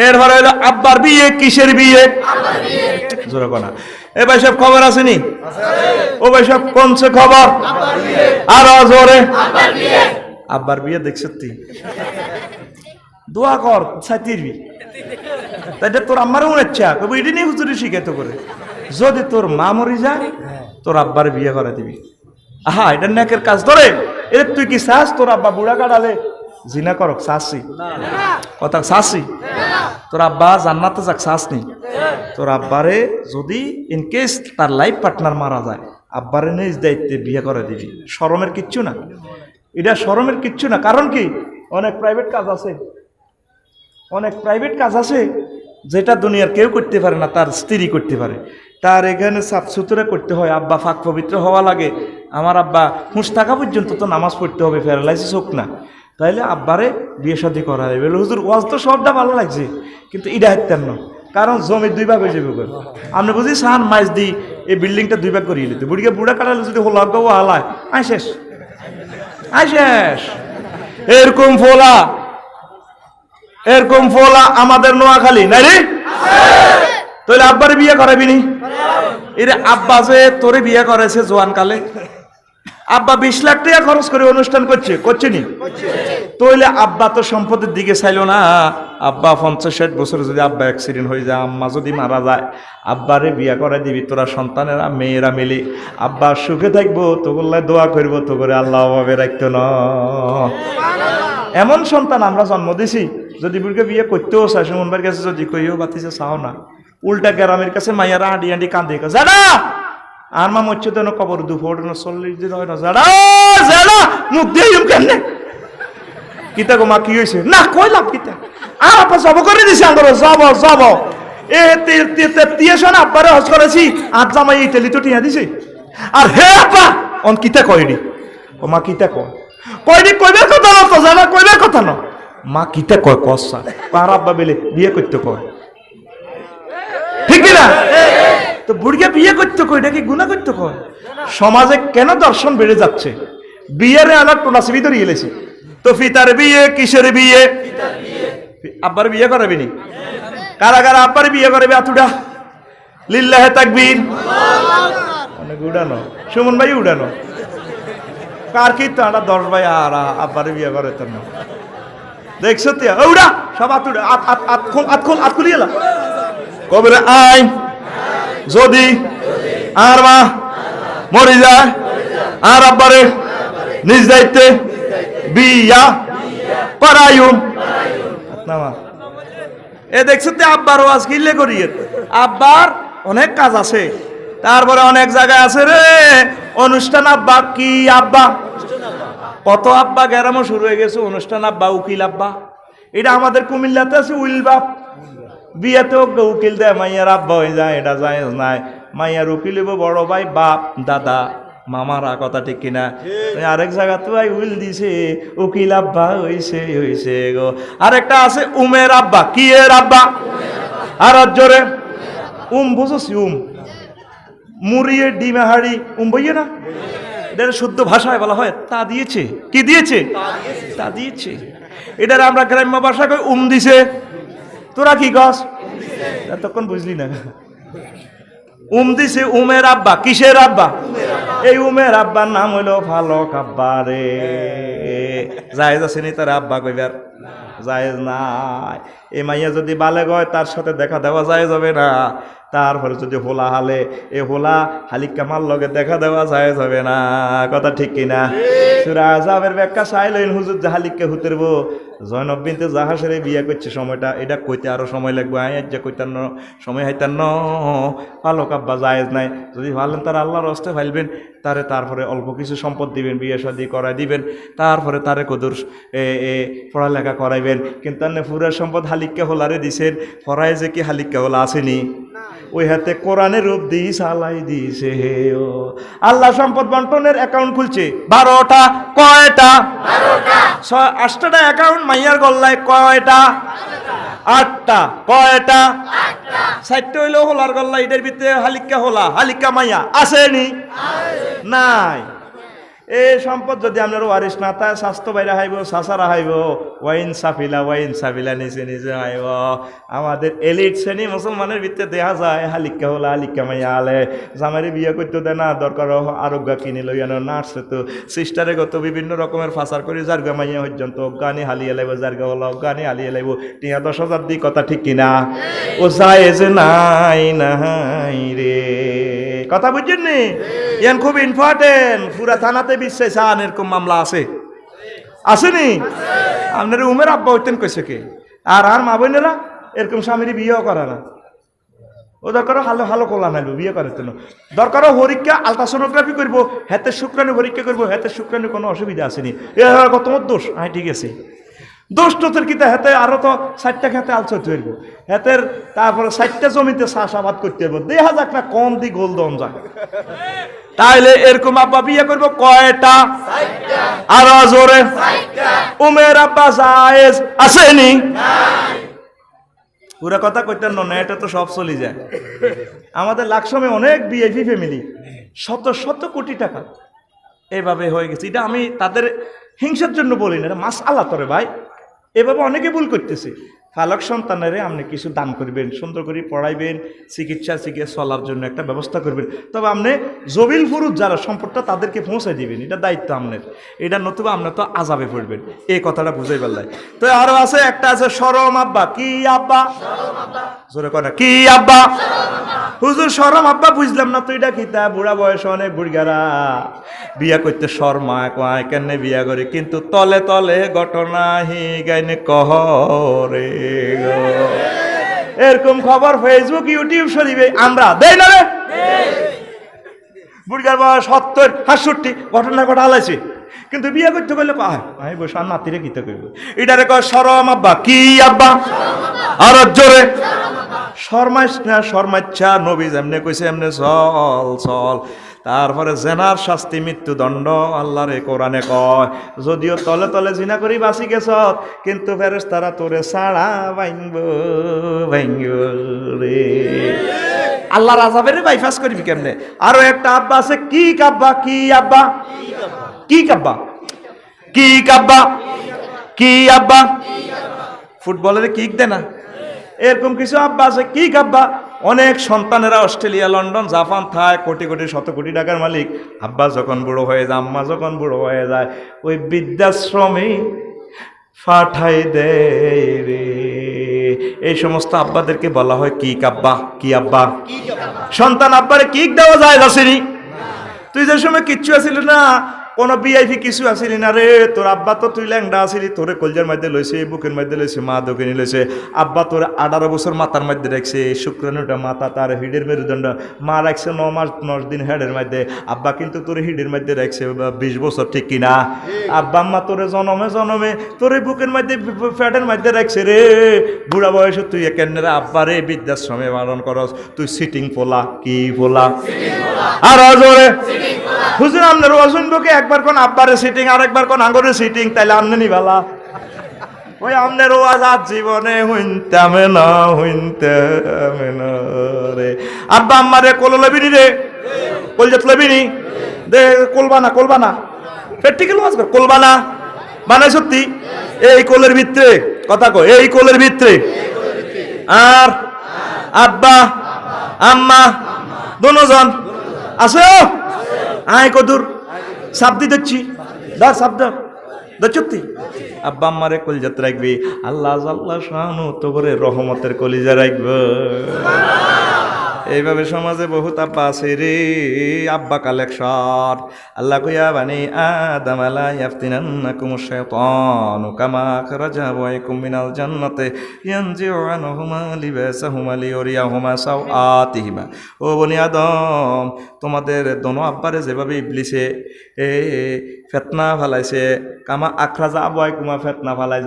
এরপরে হলো আব্বার বিয়ে। কিসের বিয়ে? জোরে কোনা। এ ভাই সব খবর আসেনি? ও ভাই সব কোনছে খবর? আর জোরে। আব্বার বিয়ে দেখছ তুই? দোয়া কর ছাতিরবি। তাই তোর আম্মারও মনে ইচ্ছা কবি এটি নিয়ে হুজুরি শিখাইতো করে, যদি তোর মা মরি যায় তোর আব্বার বিয়ে করে দিবি। আহা, এটা নেকের কাজ। ধরে এর তুই কি চাস তোর আব্বা বুড়া কাটালে জিনা করক? চাষি কথা চাষি? তোর আব্বা জান্নাতে যাক চাষনি? তোর আব্বারে যদি ইনকেস তার লাইফ পার্টনার মারা যায়, আব্বারে নিজ দায়িত্বে বিয়ে করে দিবি। শরমের কিচ্ছু না, এটা শরমের কিচ্ছু না। কারণ কি, অনেক প্রাইভেট কাজ আছে, অনেক প্রাইভেট কাজ আছে যেটা দুনিয়ার কেউ করতে পারে না, তার স্ত্রী করতে পারে। তার এখানে সাফ সুতরা করতে হয়, আব্বা ফাঁক পবিত্র হওয়া লাগে। আমার আব্বা হুঁশ থাকা পর্যন্ত তো নামাজ পড়তে হবে, প্যারালাইসিস হোক না, তাইলে আব্বারে বিয়ে শাদী করা যাবে। হুজুর ওয়াজ তো সবটা ভালো লাগছে, কিন্তু এটা হাইতেন না, কারণ জমি দুই ভাগ হয়ে যাবে। আপনি বুঝি সান মাইজ দি এই বিল্ডিংটা দুই ভাগ করিয়ে নিতে, বুড়িকে বুড়া কাটালে যদি হলো হালায় আই শেষ, আই শেষ। এরকম ফোলা, এরকম ফোলা আমাদের নোয়াখালী নাই রে? তাহলে আব্বারে বিয়ে করাবি নি? এর আব্বা যে তোরে বিয়ে করেছে জোয়ান কালে, আব্বা 20 লাখ টাকা খরচ করে অনুষ্ঠান করছে নি? তাহলে আব্বা তো সম্পদের দিকে চাইলো না। আব্বা 50-60 বছর যদি আব্বা অ্যাক্সিডেন্ট হয়ে যায়, আম্মা যদি মারা যায়, আব্বারে বিয়া করে দিবি তোরা সন্তানেরা মেয়েরা মিলে। আব্বা সুখে থাকবো, তো বললে দোয়া করবো, তো করে আল্লাহ ভাবে রাখতো না। এমন সন্তান আমরা জন্ম দিছি, যদি বুড়কে বিয়ে করতেও চাই, সুমনবার কাছে যদি কইও বাতিছে চাও না, উল্টা গ্রামের কাছে মাইয়ারা হাঁটি হাঁটি কাঁদে জানা আর মা মরছে তো কবর 240 দিন হয় না, জানা জানা মুখ দিয়ে কেমনে কিতা গো মা কি হয়েছে না কইলাম কিতা আর আপা জব করে দিছে আমার জব জব এ তিয়াশন আব্বারে হজ করেছি আর জামাই এই তেলি তো টিয়া দিছে আর হে আপা অন কিতা কইনি ও মা কিতা কইনি কইবার কথা না তো জানা কইবার কথা না মা কিতা কয় কসা আর আব্বা বেলে বিয়ে করতে কয় ঠিক না তো বুড়িয়া বিয়ে করতে কয় এটা কি গুনাহ করতে কয় সমাজে কেন দর্শন বেড়ে যাচ্ছে বিয়েরে আনার টোনাসি ভিতরে গেলেছি তো ফিতার বিয়ে কিসের বিয়ে আব্বার বিয়ে করাবি নি কারা কারা আব্বার বিয়ে করবে আতুডা লিল্লাহে তাকবীর অনেক উড়ানো সুমন ভাই উড়ানো কার কি তো আমরা 10 ভাই আর আব্বার বিয়ে করে তো না দেখছো তো উড়া সব আতুডা আত খুলি এলা কবে আই যদি আর মা মরে যায় আর আব্বারে নিজ দায়িত্বে বিয়া করায়ুম এ দেখছো তো আব্বার ওয়াজ কিনলে করিয়ে আব্বার অনেক কাজ আছে তারপরে অনেক জায়গায় আছে রে অনুষ্ঠান আব্বা কি আব্বা কত আব্বা গ্রামও শুরু হয়ে গেছে অনুষ্ঠান আব্বা উকিল আব্বা এটা আমাদের কুমিল্লাতে আছে উইল বাপ বিয়েতেও উকিল দেয় মাইয়ার আব্বা হয়ে যায় এটা যায় নাই মাইয়ার উকিল হইব বড় ভাই বাপ দাদা মামারা কথা ঠিক কিনা আরেক জায়গা তো ভাই উইল দিছে উকিল আব্বা হইছে গো আরেকটা আছে উমের আব্বা কি এর আব্বা আর জোরে বুঝছি মুড়িয়ে ডিমে হাড়ি বইয়ে না এটা শুদ্ধ ভাষায় বলা হয় তা দিয়েছে কি দিয়েছে তা দিয়েছে এটার আমরা গ্রাম্য ভাষায় কই দিছে তোরা কি গস তখন বুঝলি না দিছে উমের আব্বা কিসের আব্বা এই উমের আব্বার নাম হইল ফালক আব্বা রে জায়েজ আছে নি তার আব্বা কইবার জায়েজ নাই এই মাইয়া যদি বালেগ হয় তার সাথে দেখা দেওয়া জায়েজ হবে না তারপরে যদি হোলা হালে এই হোলা হালিক কামাল লগে দেখা দেওয়া জায়েজ হবে না কথা ঠিক কিনা সূরা আযাবের ব্যাখ্যা চাইলেন হুজুর জাহালিককে হুতরবো জয়নব বিনতে জাহাসের বিয়ে করছে সময়টা এটা কইতে আরো সময় লাগবে আইয়া কইতার সময় হাইতার ন ফালক আব্বা জায়েজ নাই যদি ভালেন তার আল্লাহর হস্তে ফাইলবেন তারে তারপরে অল্প কিছু সম্পদ দিবেন বিয়ে শাদী করাই দিবেন তারপরে তারে কদুর পড়ালেখা করাইবেন কিন্তু পুরা সম্পদ হালিককে হোলারে দিছেন পড়ায় যে কি হালিককে হোলা আসেনি ওই হাতে কোরআনের রূপ দিয়ে সালাই দিয়েছে হে ও আল্লাহ সম্পদ বন্টনের অ্যাকাউন্ট খুলছে 12টা কয়টা 8টা অ্যাকাউন্ট মাইয়ার গল্লায় কয়টা 8টা কয়টা 60টা হইলো হোলার গল্লা এটার ভিতরে হালিকা মাইয়া আসেনি নাই এই সম্পদ যদি আপনার ওয়ারিস না তাই স্বাস্থ্য বাইরে হাইব সাসারা হাইব ওয়াইন সাফিলা নিচে নিচে হাইব আমাদের এলিট শ্রেণী মুসলমানের ভিতরে দেখা যায় হালিকা মাইয়া আলে জামারি বিয়ে করতে দেয় না দরকার আরোগ্য কিনে লই আনো নার্সে তো সিস্টারে গত বিভিন্ন রকমের ফাঁসার করে জার্গা মাইয়া পর্যন্ত অজ্ঞানী হালিয়ে লাইব জার্গা হলো অজ্ঞানী হালিয়ে লাইব 10,000 দিই কথা ঠিক কিনা ও যায় যে নাই রে কথা বুঝছেন নি ইয়ান খুব ইম্পর্টেন্ট পুরা থানাতে বিশ্বাস এরকম মামলা আসেনি আপনার উমের আব্বা হইতেন কইছে কে আর মা বোনেরা এরকম স্বামীর বিয়েও করে না ও দরকার ভালো কোলা নাইব বিয়ে করে তো দরকার পরীক্ষা আলট্রাসোনোগ্রাফি করব হাতের শুক্রাণু পরীক্ষা করব হাতের শুক্রাণু কোনো অসুবিধা আসেনি তোমার দোষ হ্যাঁ ঠিক আছে দোষ টোতের কিতা হাতে আরো তো 60টা খেতে আলচত হইব হাতের তারপরে 60টা জমিতে চাষাবাদ করতে হইব দেখা যাক না কম দি গোল দম যায় তাইলে এরকম আব্বা বিয়ে করবো কয়টা আরো জোরে উমের আব্বা জায়েজ আসেনি পুরা কথা কইতেন না এটা তো সব চলে যায় আমাদের লাকসমে অনেক ভিআইপি ফ্যামিলি শত কোটি টাকা এভাবে হয়ে গেছে এটা আমি তাদের হিংসার জন্য বলি না এটা মাসআলা তোরে ভাই এভাবে অনেকে ভুল করতেছে ফালক সন্তানের আপনি কিছু দান করবেন সুন্দর করে পড়াইবেন চিকিৎসা চলার জন্য একটা ব্যবস্থা করবেন তবে আপনি জবিল ফুরুত যারা সম্পদটা তাদেরকে পৌঁছে দিবেন এটা দায়িত্ব আপনার এটা নতুবা আপনি তো আজাবে পড়বেন এই কথাটা বুঝাই পারলাই তো আরো আছে একটা আছে শরম আব্বা কি আব্বা জোরে কথা কি আব্বা হুজুর শরম আব্বা বুঝলাম না তো এটা কিতা বুড়া বয়স অনেক বুড়িগারা বিয়া করতে শর্মা কয় কেন বিয়া করে কিন্তু তলে তলে ঘটনা হি গাইনে কহরে এরকম খবর ফেসবুক ইউটিউব শরীফে আমরা দেই না রে বুড়িগার বয়স 70-65 ঘটনা ঘটালাইছে কিন্তু বিয়ে করতে গেলে আমি বসে আর নাতিরে কিতে করবো এটারে কয় শরম আব্বা কি আব্বা আর জোরে শর্মাইস না শর্মাচ্ছা নবী যেমনে কইছে এমনে চল তারপরে জেনার শাস্তি মৃত্যুদণ্ড আল্লাহর কোরআনে কয় যদিও তলে তলে জিনা করি বাঁচি গেছ কিন্তু ফেরেশতারা তোরে ছাড়া ভাঙব রে আল্লাহর আযাবের বাইপাস করবি কেমনে আরো একটা আব্বা আছে কি কাব্বা কি আব্বা কি কাব্বা কি কাব্বা কি আব্বা ফুটবলের কিক দেয় না এরকম কিছু আব্বা আছে কি কাব্বা অনেক সন্তানেরা Australia London Japan থায় crore crore শত কোটি টাকার মালিক আব্বা যখন বুড়ো হয়ে যায় আম্মা যখন বুড়ো হয়ে যায় ওই বৃদ্ধাশ্রমে পাঠাই দেয় রে এই সমস্ত আব্বাদেরকে বলা হয় কি কাব্বা কি আব্বা সন্তান আব্বারে কিক দেওয়া যায় আসেনি তুই যে সময় কিচ্ছু আসিল না কোনো ভিআইপি কিছু আসিলি না রে তোর আব্বা তো তুই ল্যাংডা আসিলি তোরে কলজার মধ্যে লইছে বুকের মধ্যে লইছে মা দোকানি লইছে আব্বা তোর 18 বছর মাথার মধ্যে রাখছে শুক্রাণুটা মাথা তার হিডের মেরুদণ্ড মা রাখছে 9 মাস 9 দিন হেডের মধ্যে আব্বা কিন্তু তোর হিডের মধ্যে রাখছে 20 বছর ঠিক কিনা আব্বা আম্মা তোরে জনমে তোর বুকের মধ্যে ফ্যাটের মধ্যে রাখছে রে বুড়া বয়সে তুই কেন্দ্রে আব্বারে বৃদ্ধাশ্রমে পালন করস তুই সিটিং পোলা কি পোলা আর জোরে হুজুর আপনার অসুনবকে একবার কোন আব্বারে সিটিং আর একবার কোন আঙ্গরে সিটিং তাইলে আমনি বালা ওই আমনের ওয়াজ আজ জীবনে হইনতামে না রে আব্বা আম্মারে কোল লবিনি রে কলজাত লবিনি দে কোলবানা প্র্যাকটিক্যাল ওয়াজ কর কোলবানা মানে সত্যি এই কোলের ভিতরে কথা কই এই কোলের ভিতরে আর আব্বা আম্মা দুজন আছে আয় কদুর সাবদি দিচ্ছি ধর শব্দ দচ্ছুতি আব্বা আম্মারে কলিজাত রাখবি আল্লাহ শানু তোরে রহমতের কলিজা রাখবে এইভাবে সমাজে বহুত আব্বা আছে রে আব্বা কালেকশন আল্লাহ কইয়া বানি আদম লা ইয়াফতিনান্নাকুম শাইতানু কামা আখরাজা আবাইকুম মিনাল জান্নাতি ইয়ানজিউ আনহুমা লিবাসাহুমা লিউরিয়াহুমা সাওআতিহিমা ও বনি আদম তোমাদের দোনো আব্বারে যেভাবে ইবলিসে ফেতনা ফালাইছে কামা আখরাজা আবাইকুমা ফেতনা ফালাই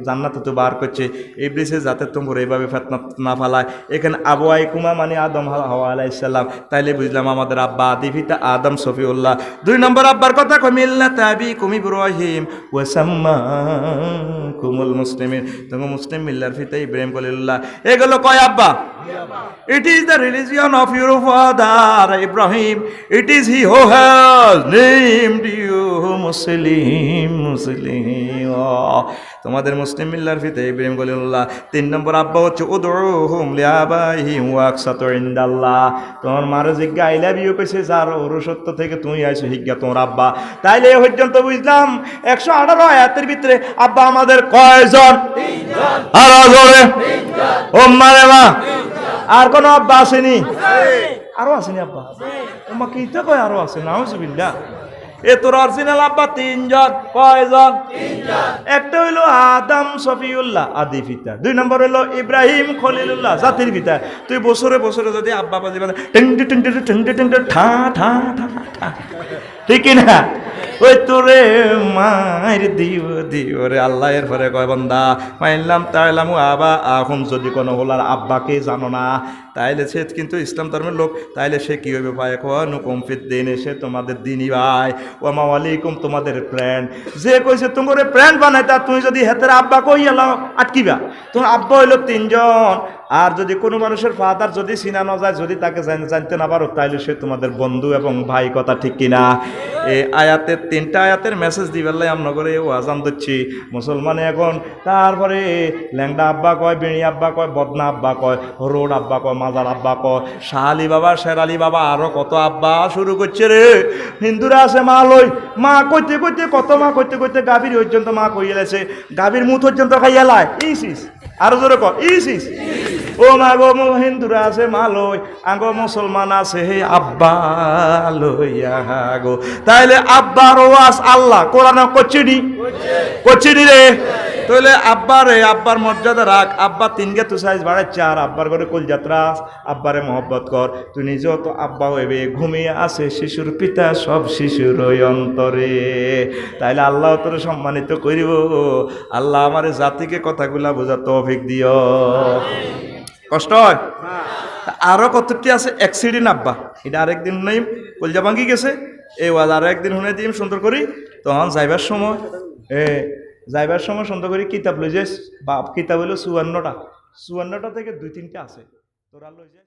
জান্নাতে তো বার করছে ইবলিসে যাতে তোমরা এইভাবে ফেতনা না ফালায় এখানে আবাইকুম আবাইকুমা মানে আদম হাওয়া আলাইহিস সালাম, তাইলে বুঝলাম আমাদের আব্বা আদি পিতা আদম সফিউল্লাহ। 2 নম্বর আব্বার কথা কই মিল্লাত আবিকুম ইব্রাহিম ওয়া সাম্মাকুমুল মুসলিমিন, তুমি মুসলিম মিল্লার পিতা ইব্রাহিম খলিলুল্লাহ। এগুলো কয় আব্বা? It is the religion of your father Ibrahim. It is he who has named you Muslim. তোমাদের মুসলিম মিল্লার ফিতে ইব্রাহিম খলিলুল্লাহ। 3 নম্বর আব্বা হচ্ছে উদউহুম লিআবাইহিম ওয়া আকসাতু ইনদাল্লাহ, তোমার মারে জিজ্ঞা আই লাভ ইউ কইছে যার ওরসত্ব থেকে তুমি আইছো হিজ্ঞা তোমার আব্বা। তাইলে এই পর্যন্ত বুঝলাম 118 আয়াতের ভিতরে আব্বা আমাদের কয়জন? 3জন। আর জোরে 3জন। ও মারে মা আর কোন আব্বা আসেনি? আরো আসেনি আব্বা? ওমা কি তো কয় আরো আছে? নাউজুবিল্লাহ। এ তোর অরিজিনাল আব্বা 3জন। কয়জন? 3জন। একটা হইলো আদম সফিউল্লাহ আদি পিতা, 2 নম্বর হইলো ইব্রাহিম খলিলুল্লাহ জাতির পিতা। তুই বছরে বছরে যদি আব্বা বাজি মানে টেন্ডে টেন্ডে টেন্ডে টেন্ডে ঠা ঠা ঠা, ঠিক না? ওই তোরে মায়ের দিও রে আল্লাহ। এর পরে কয় বান্দা মাইলাম তাইলামু আবা আহুম, যদি কোনো বলার আব্বাকে জানো না তাইলে সে কিন্তু ইসলাম ধর্মের লোক, তাইলে সে কি হইবে ভাই? নুকুম ফিদ্দিন, সে তোমাদের দিনই ভাই। ওমা আলাইকুম, তোমাদের ফ্রেন্ড। যে কইছে তোমার ফ্রেন্ড বানাইতা, তুমি যদি হেতের আব্বা কই এলাও আটকিবা। তোমার আব্বা হইলো 3জন। আর যদি কোনো মানুষের ফাদার যদি চিনা না যায়, যদি তাকে জানতে না পারো, তাইলে সে তোমাদের বন্ধু এবং ভাই। কথা ঠিক কিনা? এই আয়াতের 3টা আয়াতের মেসেজ দিবেলাই আমরা করে ওয়াজান দিচ্ছি মুসলমানে এখন। তারপরে ল্যাংডা আব্বা কয়, বেড়ি আব্বা কয়, বদনা আব্বা কয়, রোড আব্বা কয়, মাজার আব্বা কয়, শাহ আলী বাবা, শের আলী বাবা, আরো কত আব্বা শুরু করছে রে। হিন্দুরা আছে মা লই, মা কইতে কইতে কত মা কইতে কইতে গাভীর পর্যন্ত মা কই এলেছে, গাভীর মুখ পর্যন্ত খাইয়া লাই ইস। আরো জোরে কয় ইস। ও মা গো, হিন্দুরা আছে মা লই, আগো মুসলমান আছে হে আব্বা লইয়া গো। তাইলে আব্বার ওয়াজ আল্লাহ কোরআন কচ্ছিনি রে। তাহলে আব্বার মর্যাদা রাখ। আব্বা 3 গে তুই সাইজ বাড়ায় 4, আব্বার করে কলজাত্রা, আব্বারে মহব্বত কর। তুই নিজেও তো আব্বা হইবে। ঘুমিয়ে আছে শিশুর পিতা, সব শিশুর ওই অন্তরে। তাইলে আল্লাহ তোর সম্মানিত করিব। আল্লাহ আমার জাতিকে কথাগুলা বোঝা তৌফিক দিও। কষ্ট হয়? আরো কতটি আছে অ্যাক্সিডেন্ট আব্বা, এটা আরেকদিন নেই, কলজা ভাঙ্গি গেছে। এই ওয়াজ আরো একদিন শুনে দিম সুন্দর করি। তখন যাইবার সময় সুন্দর করি কিতাব লই যাস। বাপ কিতাব হইলো 54টা থেকে 2-3টা আছে তোরা লই যাস।